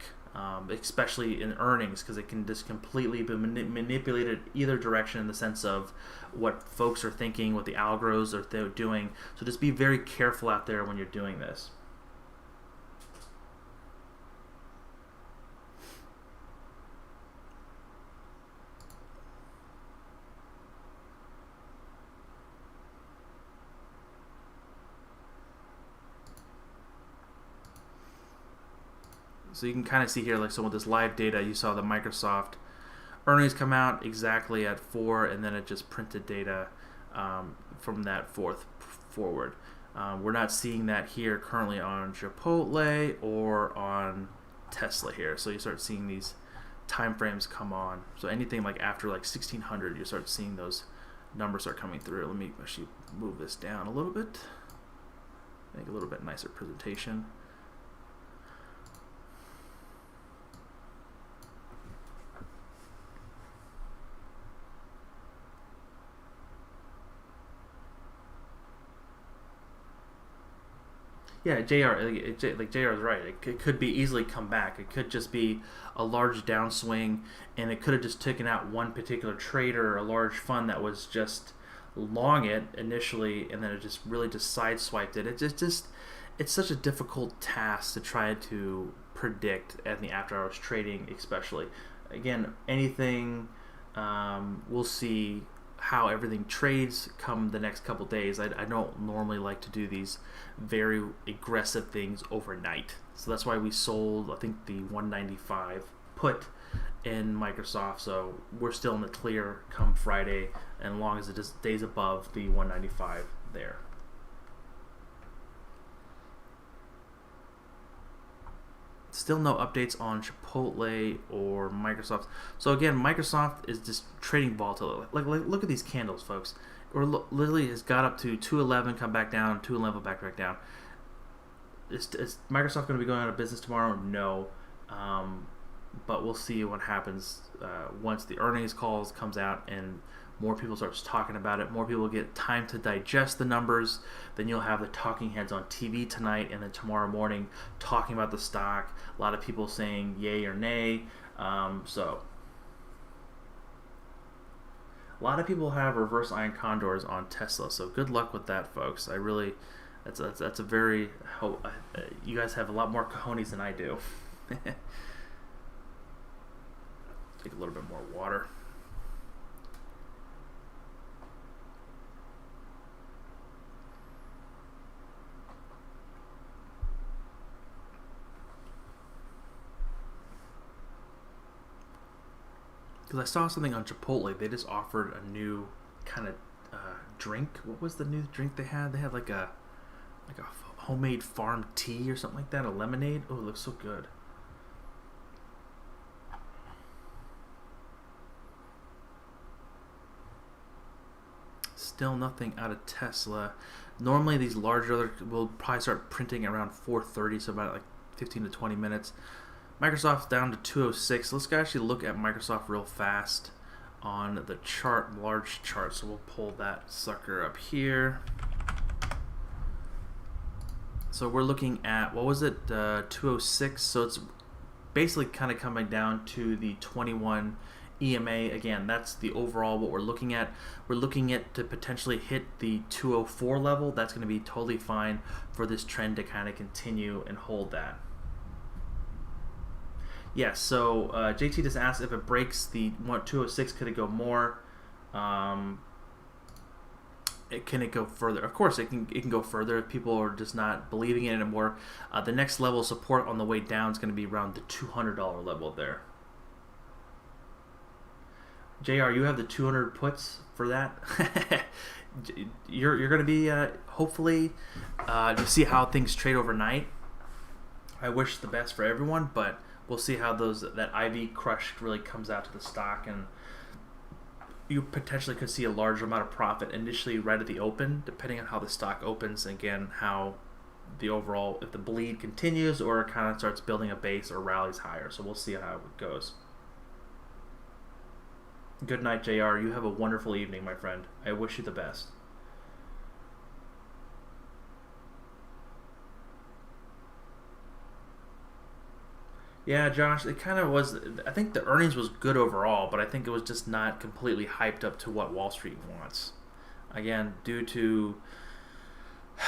especially in earnings, because it can just completely be manipulated either direction in the sense of what folks are thinking, what the algos are doing. So just be very careful out there when you're doing this. So you can kind of see here, like, so with this live data, you saw the Microsoft earnings come out exactly at 4, and then it just printed data from that forward. We're not seeing that here currently on Chipotle or on Tesla here. So you start seeing these time frames come on. So anything like after like 1600, you start seeing those numbers start coming through. Let me actually move this down a little bit, make a little bit nicer presentation. Yeah, JR is right. It could be easily come back. It could just be a large downswing, and it could have just taken out one particular trader or a large fund that was just long it initially, and then it just really just sideswiped it. It's such a difficult task to try to predict at the after-hours trading, especially. Again, anything we'll see how everything trades come the next couple days. I don't normally like to do these very aggressive things overnight. So that's why we sold, I think, the 195 put in Microsoft. So we're still in the clear come Friday, and as long as it just stays above the 195 there. Still no updates on Chipotle or Microsoft. So again, Microsoft is just trading volatile. Like look at these candles, folks. Or literally has got up to 211, come back down, 211, back down. Is Microsoft going to be going out of business tomorrow? No. But we'll see what happens once the earnings calls comes out and more people start talking about it. More people get time to digest the numbers. Then you'll have the talking heads on TV tonight and then tomorrow morning talking about the stock. A lot of people saying yay or nay. So a lot of people have reverse iron condors on Tesla. So good luck with that, folks. I really, that's a very, you guys have a lot more cojones than I do. Take a little bit more water. Because I saw something on Chipotle. They just offered a new kind of drink. What was the new drink they had? They had like a homemade farm tea or something like that. A lemonade. Oh, it looks so good. Still nothing out of Tesla. Normally these larger will probably start printing around 4:30, so about like 15 to 20 minutes. Microsoft's down to 206. Let's actually look at Microsoft real fast on the chart, large chart. So we'll pull that sucker up here. So we're looking at, what was it, 206. So it's basically kind of coming down to the 21 EMA. Again, that's the overall what we're looking at. We're looking at to potentially hit the 204 level. That's going to be totally fine for this trend to kind of continue and hold that. Yes, so JT just asked if it breaks the 206, could it go more? Can it go further? Of course, it can go further if people are just not believing in it anymore. The next level of support on the way down is going to be around the $200 level there. JR, you have the 200 puts for that. You're going to be hopefully to see how things trade overnight. I wish the best for everyone, but we'll see how that IV crush really comes out to the stock, and you potentially could see a large amount of profit initially right at the open, depending on how the stock opens. Again, how the overall, if the bleed continues or it kind of starts building a base or rallies higher. So we'll see how it goes. Good night, JR. You have a wonderful evening, my friend. I wish you the best. Yeah, Josh, it kind of was. I think the earnings was good overall, but I think it was just not completely hyped up to what Wall Street wants. Again, due to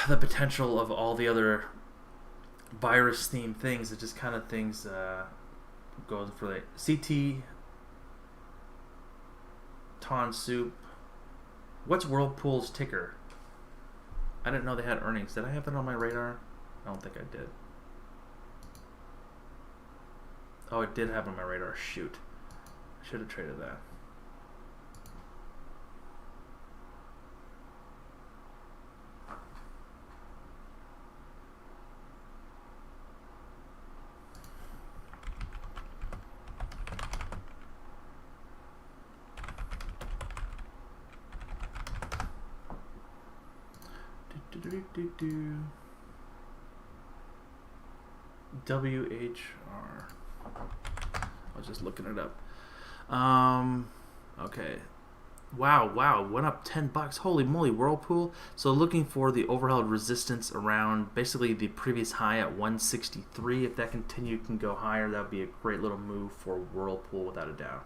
the potential of all the other virus themed things, it just kind of things goes for the CT Ton Soup. What's Whirlpool's ticker? I didn't know they had earnings. Did I have that on my radar? I don't think I did. Oh, it did have on my radar. Shoot. I should have traded that. WHR. I was just looking it up. Okay. Wow, went up $10. Holy moly, Whirlpool. So looking for the overheld resistance around basically the previous high at 163. If that continued, can go higher, that would be a great little move for Whirlpool without a doubt.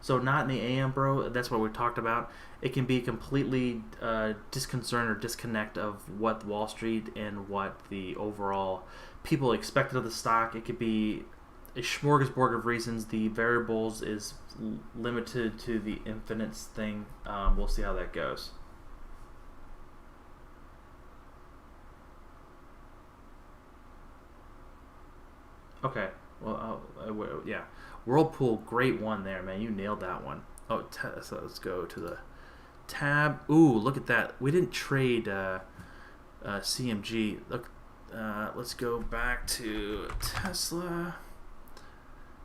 So not in the AM, bro. That's what we talked about. It can be completely disconcern or disconnect of what Wall Street and what the overall people expected of the stock. It could be a smorgasbord of reasons. The variables is limited to the infinites thing. We'll see how that goes. Okay. Well, yeah. Whirlpool, great one there, man. You nailed that one. Oh, so let's go to the tab. Ooh, look at that. We didn't trade CMG. Look, let's go back to Tesla.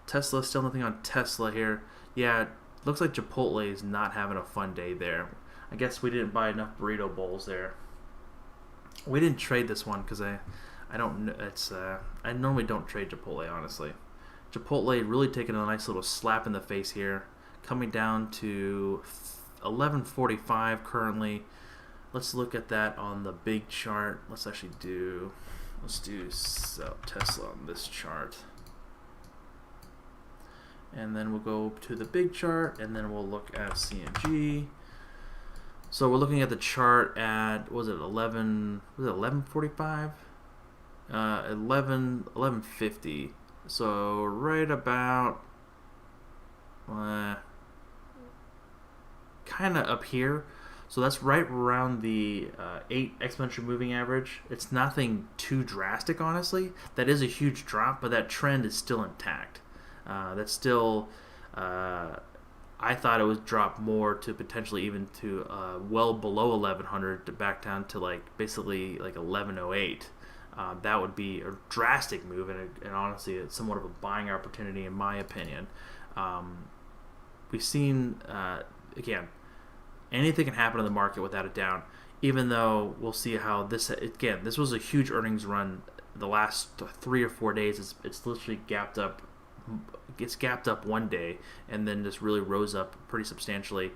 Tesla, still nothing on Tesla here. Yeah, looks like Chipotle is not having a fun day there. I guess we didn't buy enough burrito bowls there. We didn't trade this one because I don't. It's I normally don't trade Chipotle, honestly. Chipotle really taking a nice little slap in the face here, coming down to 11.45 currently. Let's look at that on the big chart. Let's do Tesla on this chart, and then we'll go to the big chart, and then we'll look at CMG. So we're looking at the chart at, was it 11.45? 11.50. So right about kind of up here. So that's right around the 8 exponential moving average. It's nothing too drastic, honestly. That is a huge drop, but that trend is still intact. That's still, I thought it would drop more to potentially even to well below 1100 to back down to basically 1108. That would be a drastic move, and honestly, it's somewhat of a buying opportunity in my opinion. We've seen, again, anything can happen in the market without a doubt, even though we'll see how this was a huge earnings run the last 3 or 4 days. It's literally gapped up. Gets gapped up one day and then just really rose up pretty substantially.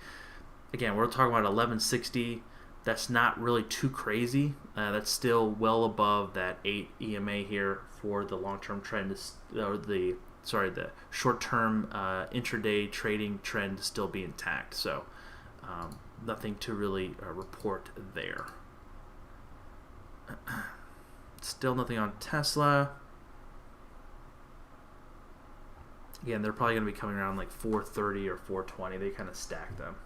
Again, we're talking about 1160. That's not really too crazy. That's still well above that 8 EMA here for the long-term trend, or the short-term intraday trading trend to still be intact. So nothing to really report there. Still nothing on Tesla. Again, they're probably going to be coming around 430 or 420. They kind of stack them.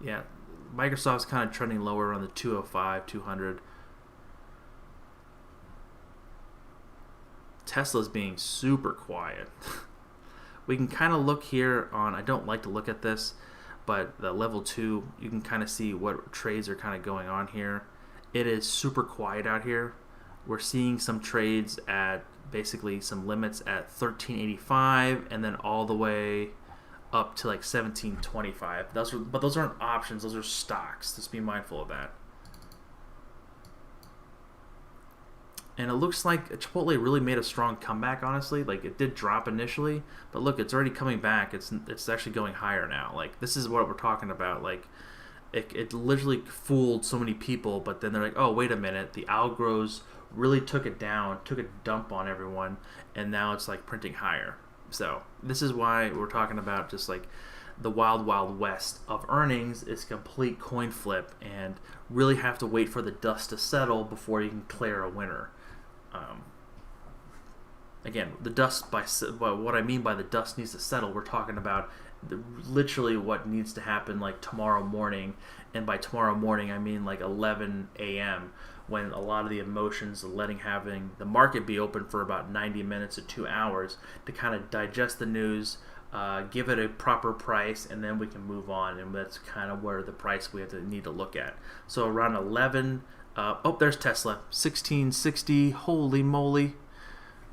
Yeah, Microsoft's kind of trending lower on the 205, 200. Tesla's being super quiet. We can kind of look here on, I don't like to look at this, but the level 2, you can kind of see what trades are kind of going on here. It is super quiet out here. We're seeing some trades at basically some limits at 1385 and then all the way up to 1725. But those aren't options, those are stocks. Just be mindful of that. And it looks like Chipotle really made a strong comeback, honestly. It did drop initially, but look, it's already coming back. It's actually going higher now. This is what we're talking about. It literally fooled so many people, but then they're like, oh, wait a minute, the algos really took it down, took a dump on everyone, and now it's like printing higher. So this is why we're talking about just like the wild, wild west of earnings is complete coin flip, and really have to wait for the dust to settle before you can declare a winner. Again, the dust, by what I mean by the dust needs to settle, we're talking about literally what needs to happen like tomorrow morning, and by tomorrow morning I mean like 11 a.m. when a lot of the emotions, having the market be open for about 90 minutes to 2 hours to kind of digest the news, give it a proper price, and then we can move on. And that's kind of where the price we need to look at. So around 11, oh, there's Tesla, 1660. Holy moly!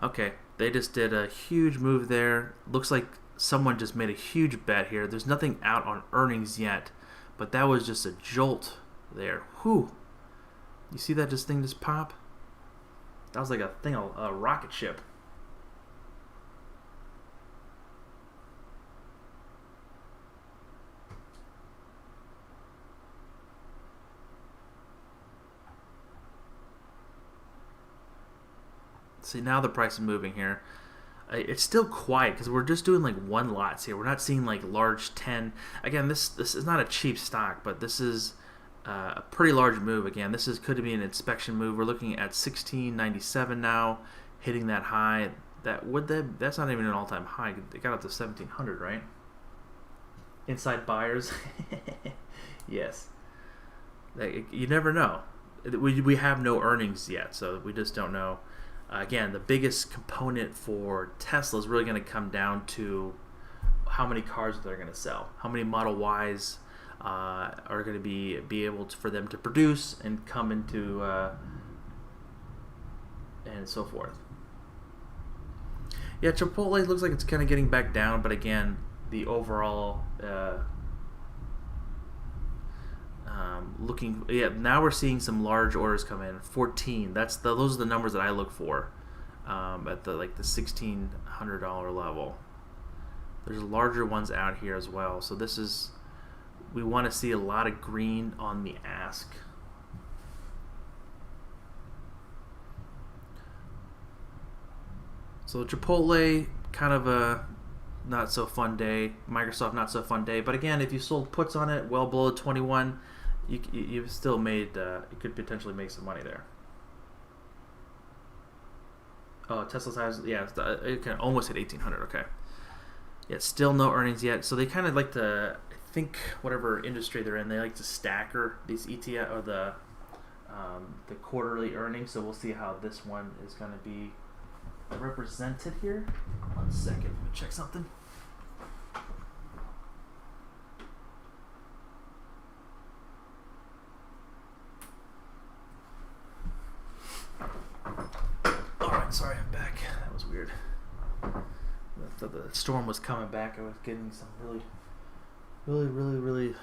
Okay, they just did a huge move there. Looks like someone just made a huge bet here. There's nothing out on earnings yet, but that was just a jolt there. Whew! You see that thing just pop? That was like a rocket ship. See, now the price is moving here. It's still quiet because we're just doing like one lots here. We're not seeing like large 10. Again, this is not a cheap stock, but this is a pretty large move. Again, could be an inspection move. We're looking at 1697 now, hitting that high. That's not even an all-time high. It got up to 1700, right? Inside buyers. Yes. You never know. We have no earnings yet, so we just don't know. Again, the biggest component for Tesla is really going to come down to how many cars they're going to sell, how many Model Ys are going to be able for them to produce and come into and so forth. Yeah, Chipotle looks like it's kind of getting back down, but again, the overall now we're seeing some large orders come in. 14. Those are the numbers that I look for at the $1,600 level. There's larger ones out here as well. So we want to see a lot of green on the ask. So Chipotle, kind of a not so fun day. Microsoft, not so fun day. But again, if you sold puts on it well below 21, you've still made, you could potentially make some money there. Oh, Tesla's has, yeah, it can almost hit 1800. Okay. Yeah, still no earnings yet. So they kind of like to, I think, whatever industry they're in, they like to stagger these ETF or the quarterly earnings. So we'll see how this one is going to be represented here. 1 second, let me check something. Alright, sorry, I'm back. That was weird. I thought the storm was coming back. I was getting some really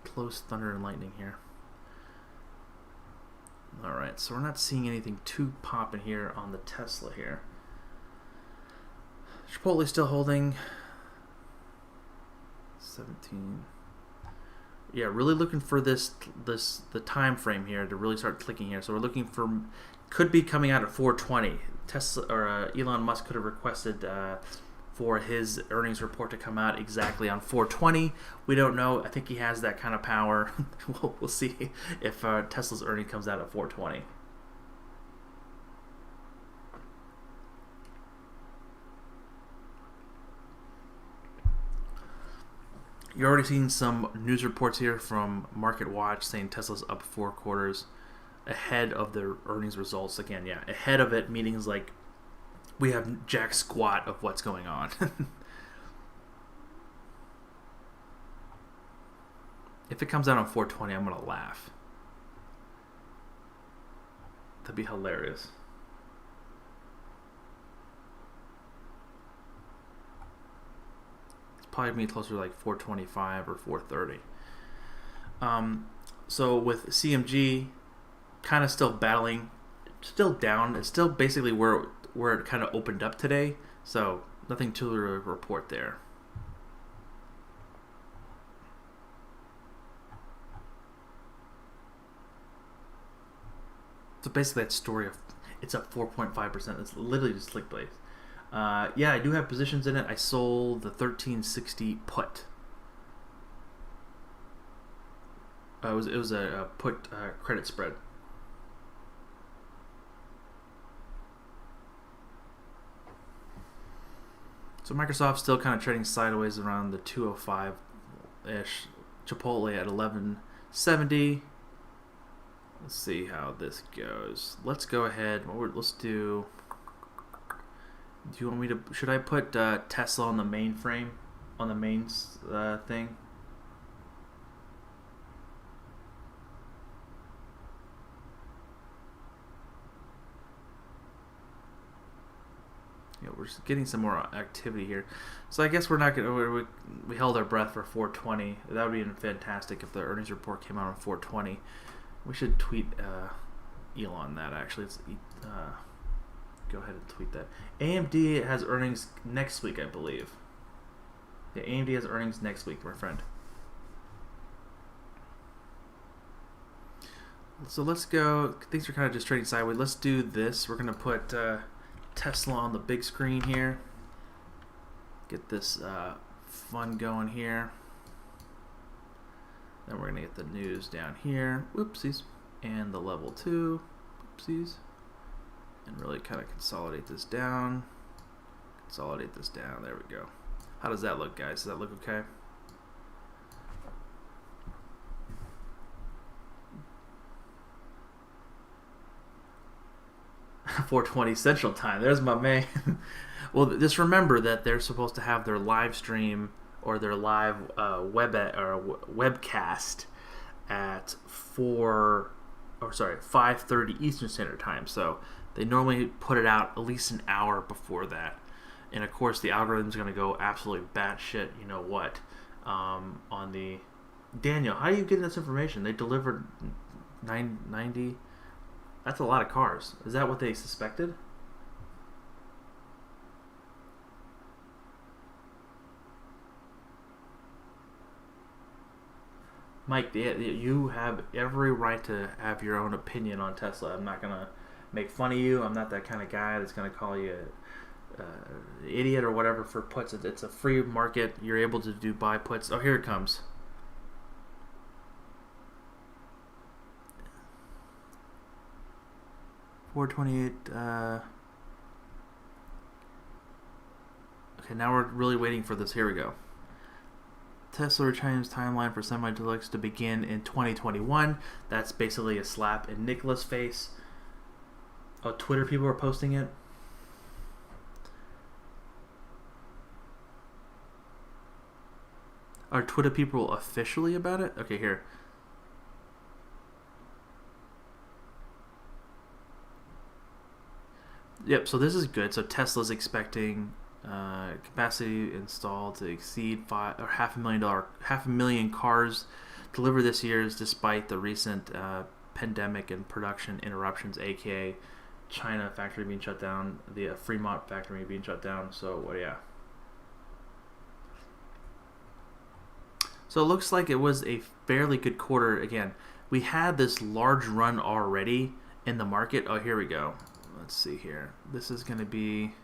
close thunder and lightning here. Alright, so we're not seeing anything too popping here on the Tesla here. Chipotle still holding 17. Yeah, really looking for the time frame here to really start clicking here. So we're looking for, could be coming out at 420. Tesla or Elon Musk could have requested for his earnings report to come out exactly on 420. We don't know. I think he has that kind of power. We'll see if Tesla's earning comes out at 420. You're already seeing some news reports here from Market Watch saying Tesla's up 4 quarters ahead of their earnings results. Again, yeah, ahead of it, meaning like we have jack squat of what's going on. If it comes out on 420, I'm going to laugh. That'd be hilarious. Probably be closer to like 425 or 430. So with CMG kind of still battling, still down. It's still basically where it kind of opened up today. So nothing to report there. So basically, that story of it's up 4.5%. It's literally just clickbait. Yeah, I do have positions in it. I sold the 1360 put. It was a put credit spread. So Microsoft's still kind of trading sideways around the 205-ish. Chipotle at 1170. Let's see how this goes. Let's go ahead. Let's do. Do you want me to? Should I put Tesla on the mainframe, on the main thing? Yeah, we're just getting some more activity here. So I guess we're not gonna. We held our breath for 420. That would be fantastic if the earnings report came out on 420. We should tweet Elon that actually. Let's go ahead and tweet that. AMD has earnings next week, I believe. Yeah, AMD has earnings next week, my friend. So let's go. Things are kind of just trading sideways. Let's do this. We're going to put Tesla on the big screen here. Get this fun going here. Then we're going to get the news down here. Whoopsies. And the level 2. Whoopsies. And really kind of consolidate this down. Consolidate this down. There we go. How does that look, guys? Does that look okay? $4:20 Central Time. There's my man. Well, just remember that they're supposed to have their live stream or their live webcast at 5:30 Eastern Standard Time. So they normally put it out at least an hour before that. And of course, the algorithm's going to go absolutely batshit. You know what? On the Daniel, how are you getting this information? They delivered 90. That's a lot of cars. Is that what they suspected? Mike, you have every right to have your own opinion on Tesla. I'm not going to make fun of you. I'm not that kind of guy that's going to call you an idiot or whatever for puts. It's a free market. You're able to do buy puts. Oh, here it comes. $4.28. Okay, now we're really waiting for this. Here we go. Tesla China's timeline for semi-deluxe to begin in 2021. That's basically a slap in Nicola's face. Oh, Twitter people are posting it. Are Twitter people officially about it? Okay, here. Yep, so this is good. So Tesla's expecting capacity installed to exceed half a million cars delivered this year, despite the recent pandemic and production interruptions, aka China factory being shut down, the Fremont factory being shut down. So yeah. So it looks like it was a fairly good quarter. Again, we had this large run already in the market. Oh, here we go. Let's see here. This is going to be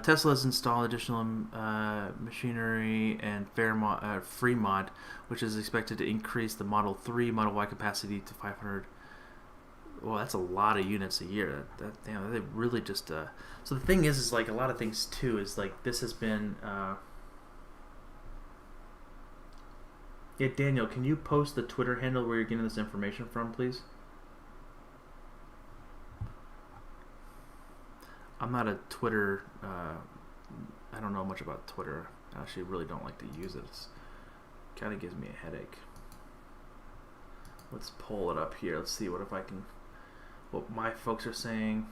Tesla's installed additional machinery and Fremont, which is expected to increase the Model 3, Model Y capacity to 500. Well, that's a lot of units a year. Damn, they really just. So the thing is like a lot of things too is like this has been. Yeah, Daniel, can you post the Twitter handle where you're getting this information from, please? I'm not a Twitter. I don't know much about Twitter. I actually really don't like to use it. It kind of gives me a headache. Let's pull it up here. Let's see what my folks are saying.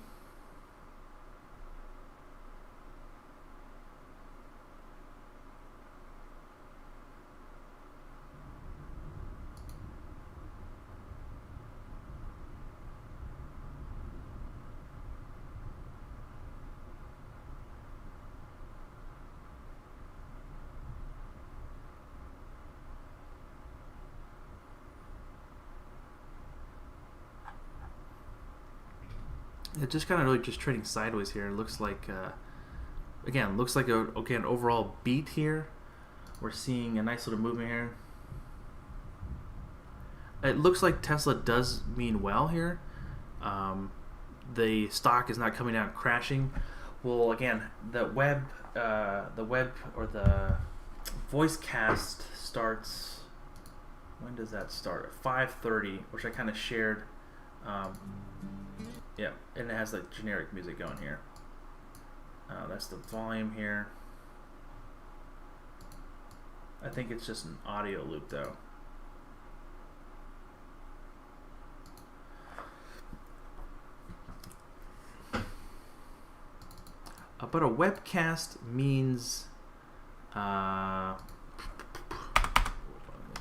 It just kind of really just trading sideways here. It looks like, again, looks like a overall beat here. We're seeing a nice little movement here. It looks like Tesla does mean well here. The stock is not coming out crashing. Well, again, the web or the voice cast starts. When does that start? At 5:30, which I kind of shared. Yeah, and it has like generic music going here. That's the volume here. I think it's just an audio loop though. But a webcast means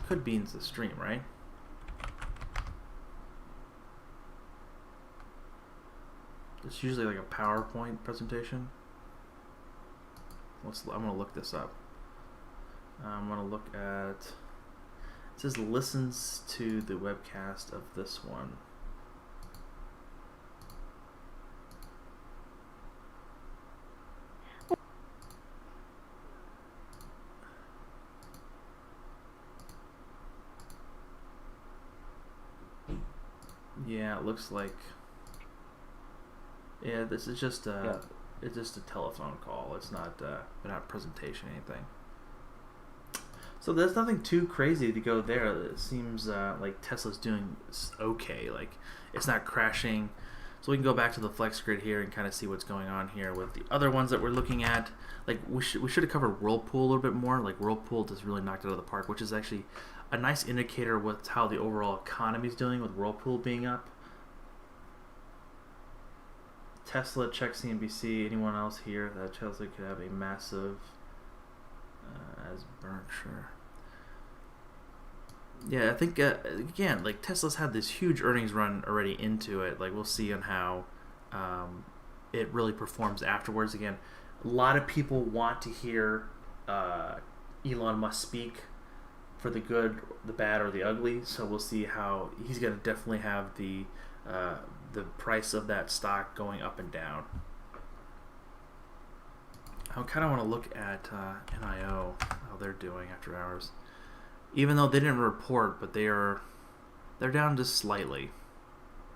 could means the stream, right? It's usually like a PowerPoint presentation. I'm gonna look this up. I'm gonna look at. It says listens to the webcast of this one. Yeah, it looks like. Yeah, this is just it's just a telephone call. It's not not a presentation or anything. So there's nothing too crazy to go there. It seems like Tesla's doing okay. Like it's not crashing. So we can go back to the flex grid here and kind of see what's going on here with the other ones that we're looking at. Like we should have covered Whirlpool a little bit more. Like Whirlpool just really knocked it out of the park, which is actually a nice indicator with how the overall economy is doing with Whirlpool being up. Tesla, check CNBC. Anyone else here that Tesla could have a massive as Berkshire? Yeah, I think again, like Tesla's had this huge earnings run already into it. Like we'll see on how it really performs afterwards. Again, a lot of people want to hear Elon Musk speak for the good, the bad, or the ugly. So we'll see how he's going to definitely have the price of that stock going up and down. I kind of want to look at NIO, how they're doing after hours. Even though they didn't report, but they're down just slightly.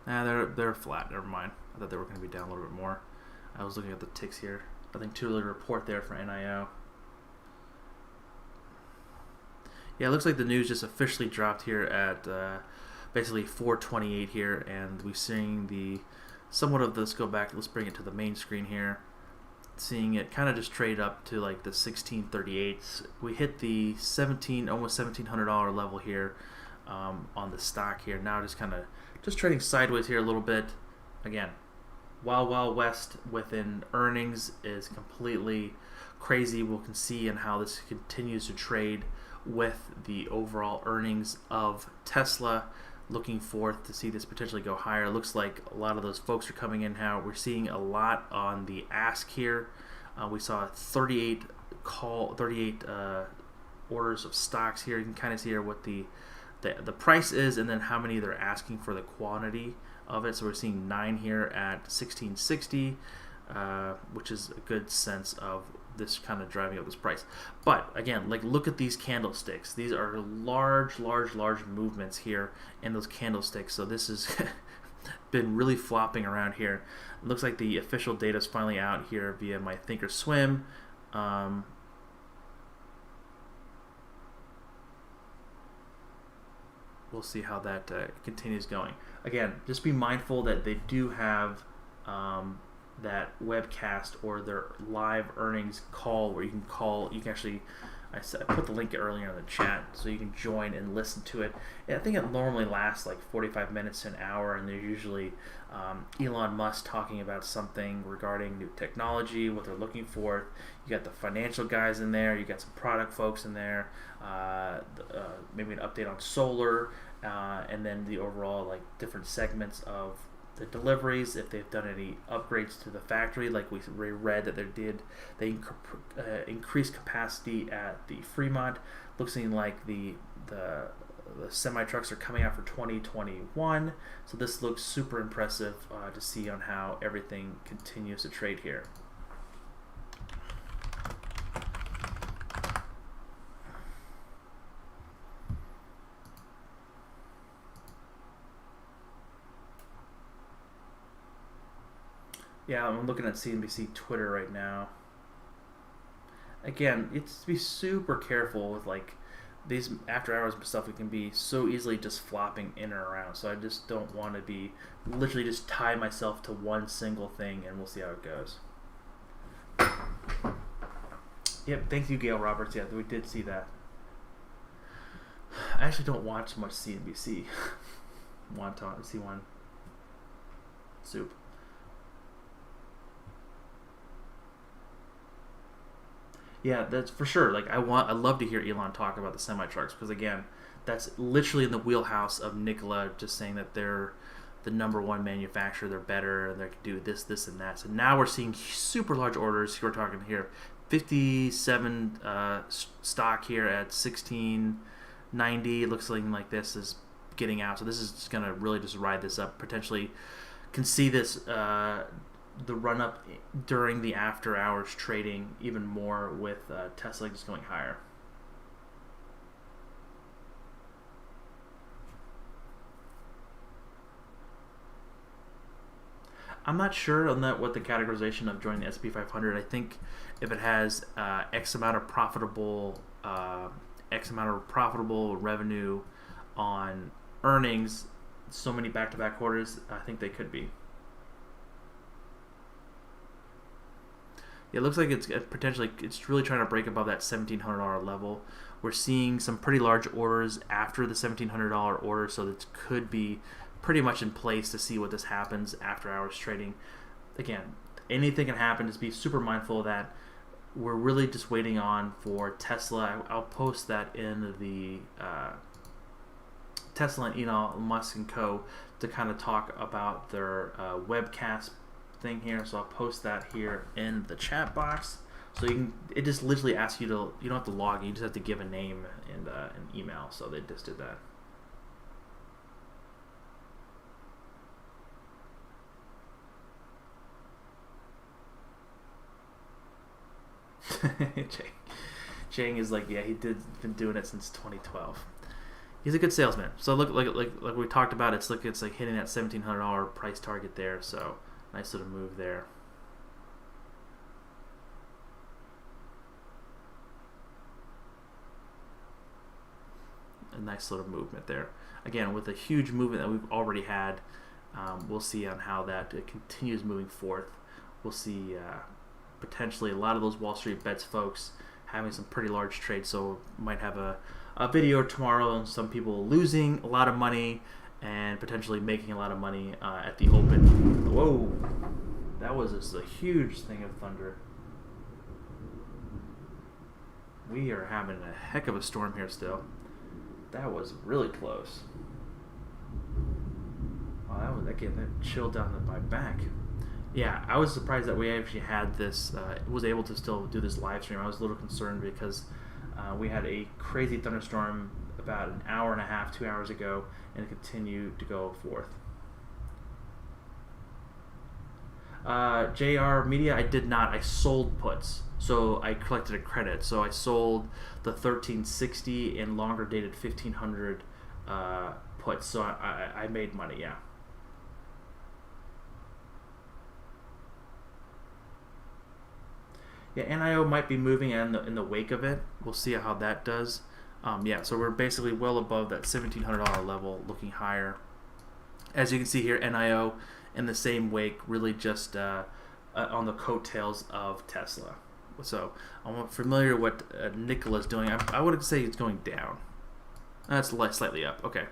They're flat. Never mind. I thought they were going to be down a little bit more. I was looking at the ticks here. Nothing too early to report there for NIO. Yeah, it looks like the news just officially dropped here at basically 4:28 here, and we're seeing the somewhat of this. Go back. Let's bring it to the main screen here. Seeing it kind of just trade up to like the 1638s. We hit the almost $1,700 level here on the stock here. Now just trading sideways here a little bit. Again, Wild West within earnings is completely crazy. We can see in how this continues to trade with the overall earnings of Tesla. Looking forth to see this potentially go higher. It looks like a lot of those folks are coming in now. We're seeing a lot on the ask here. We saw 38 orders of stocks here. You can kind of see here what the price is, and then how many they're asking for the quantity of it. So we're seeing 9 here at 1660, which is a good sense of this kind of driving up this price. But again, like look at these candlesticks. These are large movements here in those candlesticks. So this has been really flopping around here. It looks like the official data is finally out here via my Thinkorswim. We'll see how that continues going. Again, just be mindful that they do have that webcast or their live earnings call where you can actually, I put the link earlier in the chat so you can join and listen to it. And I think it normally lasts like 45 minutes to an hour, and they're usually Elon Musk talking about something regarding new technology, what they're looking for. You got the financial guys in there, you got some product folks in there, maybe an update on solar, and then the overall like different segments of the deliveries, if they've done any upgrades to the factory, like we read that they increased capacity at the Fremont. Looks like the the semi trucks are coming out for 2021. So this looks super impressive to see on how everything continues to trade here. Yeah, I'm looking at CNBC Twitter right now. Again, it's to be super careful with like these after hours stuff. It can be so easily just flopping in and around. So I just don't want to be literally just tie myself to one single thing, and we'll see how it goes. Yep, thank you, Gail Roberts. Yeah, we did see that. I actually don't watch much CNBC. Wonton, C1 soup. Yeah, that's for sure. Like I love to hear Elon talk about the semi trucks because again, that's literally in the wheelhouse of Nikola just saying that they're the number one manufacturer, they're better, and they can do this, this, and that. So now we're seeing super large orders. We're talking here, 57 stock here at 1690. It looks like this is getting out. So this is just gonna really just ride this up. Potentially, can see this. The run up during the after hours trading even more with Tesla just going higher. I'm not sure on that what the categorization of joining the S&P 500. I think if it has X amount of profitable revenue on earnings, so many back-to-back quarters, I think they could be. It looks like it's potentially it's really trying to break above that $1,700 level. We're seeing some pretty large orders after the $1,700 order, so this could be pretty much in place to see what this happens after hours trading. Again, anything can happen. Just be super mindful of that. We're really just waiting on for Tesla. I'll post that in the Tesla and Elon Musk and Co. to kind of talk about their webcast thing here, so I'll post that here in the chat box. So you can, it just literally asks you to, you don't have to log in, you just have to give a name and an email. So they just did that. Chang is like, yeah, been doing it since 2012. He's a good salesman. So look, like we talked about, it's like hitting that $1,700 price target there. So nice little move there. A nice little movement there. Again, with a huge movement that we've already had, we'll see on how that continues moving forth. We'll see potentially a lot of those Wall Street Bets folks having some pretty large trades. So might have a video tomorrow on some people losing a lot of money and potentially making a lot of money at the open. Whoa, that was just a huge thing of thunder. We are having a heck of a storm here still. That was really close. Wow, that chilled down my back. Yeah, I was surprised that we actually had this, was able to still do this live stream. I was a little concerned because we had a crazy thunderstorm about an hour and a half, 2 hours ago, and it continued to go forth. JR Media, I did not. I sold puts, so I collected a credit. So I sold the 1360 and longer dated 1500 puts. So I made money, yeah. Yeah, NIO might be moving in the wake of it. We'll see how that does. Yeah, so we're basically well above that $1,700 level, looking higher. As you can see here, NIO in the same wake, really just on the coattails of Tesla. So I'm familiar with what Nikola's doing. I would say it's going down. That's slightly up. Okay.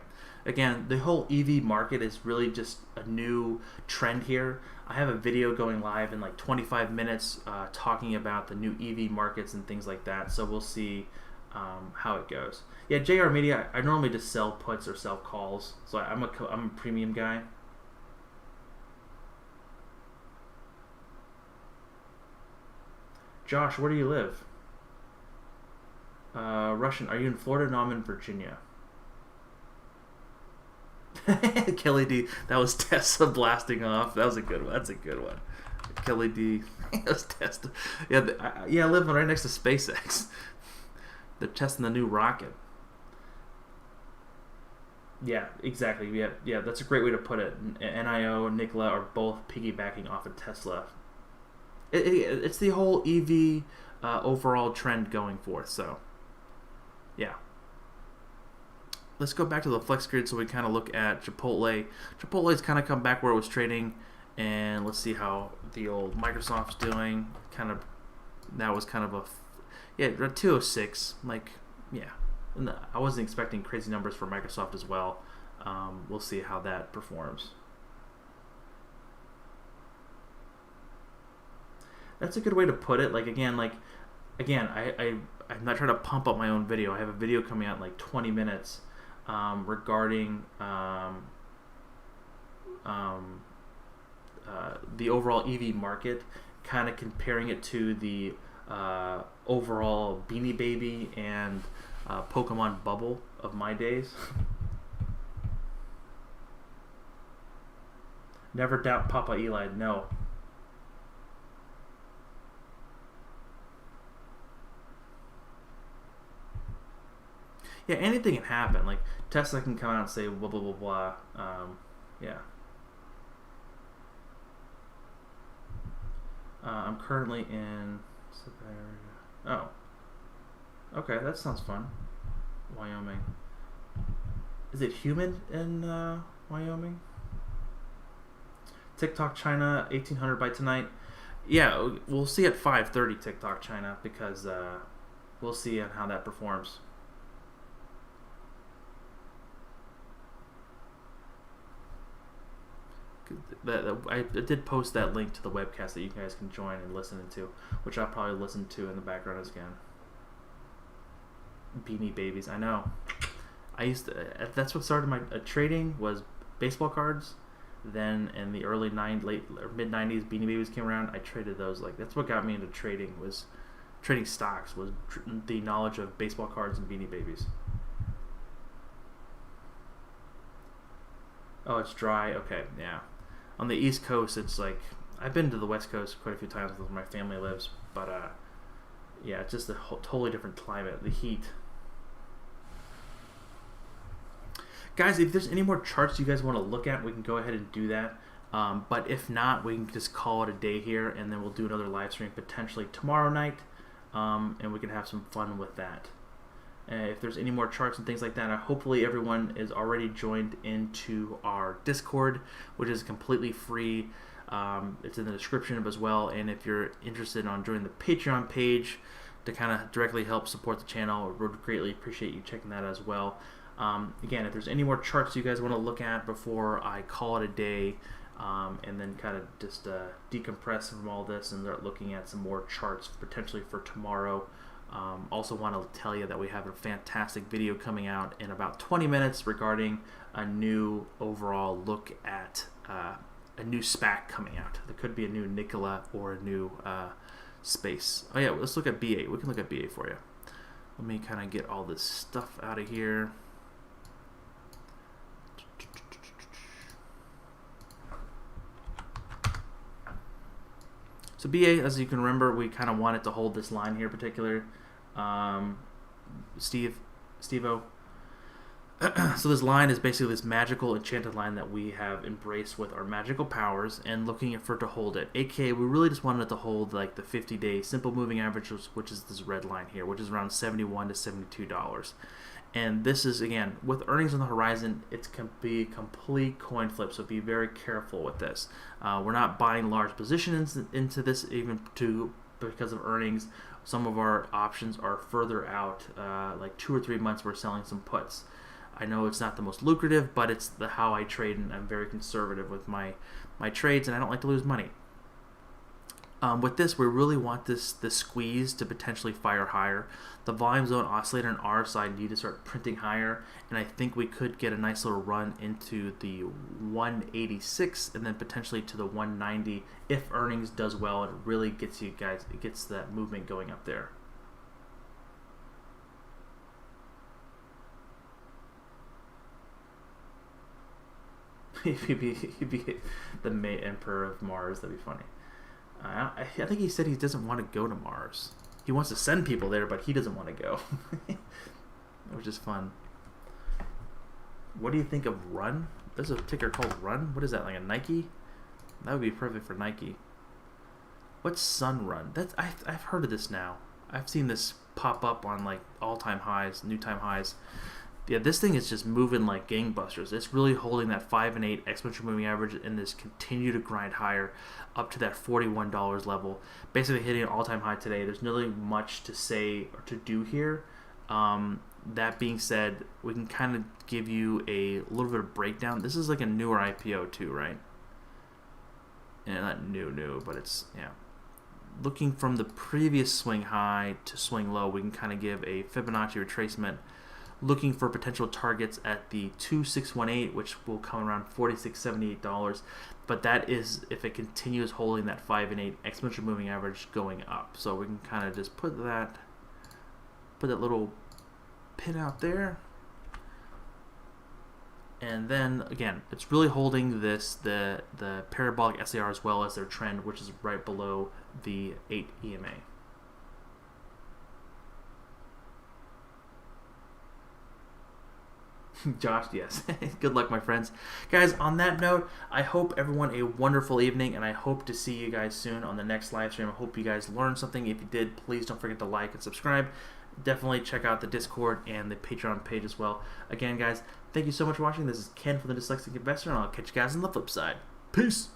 Again, the whole EV market is really just a new trend here. I have a video going live in like 25 minutes talking about the new EV markets and things like that. So we'll see how it goes. Yeah, JR Media, I normally just sell puts or sell calls. So I'm a premium guy. Josh, where do you live? Russian, are you in Florida? No, I'm in Virginia. Kelly D, that was Tesla blasting off. That was a good one. That's a good one. Kelly D, that was Tesla. Yeah, I live right next to SpaceX. They're testing the new rocket. Yeah, exactly. Yeah, that's a great way to put it. NIO and Nikola are both piggybacking off of Tesla. It's the whole EV overall trend going forth. So, yeah. Let's go back to the flex grid so we kind of look at Chipotle. Chipotle's kind of come back where it was trading, and let's see how the old Microsoft's doing. That was kind of a 206. Like, yeah, I wasn't expecting crazy numbers for Microsoft as well. We'll see how that performs. That's a good way to put it. I'm not trying to pump up my own video. I have a video coming out in like 20 minutes. Regarding the overall EV market, kind of comparing it to the overall Beanie Baby and Pokemon bubble of my days. Never doubt Papa Eli, no. Yeah, anything can happen. Like, Tesla can come out and say blah, blah, blah, blah. Yeah. I'm currently in... Oh. Okay, that sounds fun. Wyoming. Is it humid in Wyoming? TikTok China, 1800 by tonight. Yeah, we'll see at 5:30 TikTok China, because we'll see how that performs. I did post that link to the webcast that you guys can join and listen to, which I'll probably listen to in the background again. Beanie Babies, I know. That's what started my trading, was baseball cards. Then in the mid 90s, Beanie Babies came around. I traded those. Like, that's what got me into trading, was trading stocks, was the knowledge of baseball cards and Beanie Babies. Oh, it's dry. Okay, yeah. On the East Coast, it's like, I've been to the West Coast quite a few times where my family lives, but yeah, it's just a totally different climate. The heat. Guys, if there's any more charts you guys want to look at, we can go ahead and do that. But if not, we can just call it a day here, and then we'll do another live stream potentially tomorrow night, and we can have some fun with that. If there's any more charts and things like that, hopefully everyone is already joined into our Discord, which is completely free. It's in the description as well. And if you're interested in joining the Patreon page to kind of directly help support the channel, we would greatly appreciate you checking that as well. Again, if there's any more charts you guys want to look at before I call it a day, and then kind of just decompress from all this and start looking at some more charts potentially for tomorrow. Also want to tell you that we have a fantastic video coming out in about 20 minutes regarding a new overall look at a new SPAC coming out. There could be a new Nikola or a new space. Oh yeah, let's look at BA. We can look at BA for you. Let me kind of get all this stuff out of here. So BA, as you can remember, we kind of wanted to hold this line here in particular. Steve-O. So this line is basically this magical enchanted line that we have embraced with our magical powers and looking for it to hold it. AKA, we really just wanted it to hold like the 50-day simple moving average, which is this red line here, which is around $71 to $72. And this is, again, with earnings on the horizon, it can be a complete coin flip, so be very careful with this. We're not buying large positions into this because of earnings. Some of our options are further out, like 2 or 3 months we're selling some puts. I know it's not the most lucrative, but it's how I trade, and I'm very conservative with my trades, and I don't like to lose money. With this, we really want this squeeze to potentially fire higher. The volume zone oscillator on our side need to start printing higher, and I think we could get a nice little run into the 186 and then potentially to the 190 if earnings does well. It really gets that movement going up there. he'd be the May Emperor of Mars. That'd be funny. I think he said he doesn't want to go to Mars. He wants to send people there, but he doesn't want to go. Which is fun. What do you think of Run? There's a ticker called Run. What is that, like a Nike? That would be perfect for Nike. What's Sun Run? I've heard of this now. I've seen this pop up on like all-time highs, new time highs. Yeah, this thing is just moving like gangbusters. It's really holding that 5 and 8 exponential moving average and this continue to grind higher up to that $41 level. Basically hitting an all-time high today. There's not really much to say or to do here. That being said, we can kind of give you a little bit of breakdown. This is like a newer IPO too, right? Yeah, not new, but it's, yeah. Looking from the previous swing high to swing low, we can kind of give a Fibonacci retracement. Looking for potential targets at the 2618, which will come around $46.78. But that is if it continues holding that 5 and 8 exponential moving average going up. So we can kind of just put that little pin out there. And then again, it's really holding the parabolic SAR as well as their trend, which is right below the 8 EMA. Josh, yes. Good luck, my friends. Guys, on that note, I hope everyone a wonderful evening, and I hope to see you guys soon on the next live stream. I hope you guys learned something. If you did, please don't forget to like and subscribe. Definitely check out the Discord and the Patreon page as well. Again, guys, thank you so much for watching. This is Ken from the Dyslexic Investor, and I'll catch you guys on the flip side. Peace!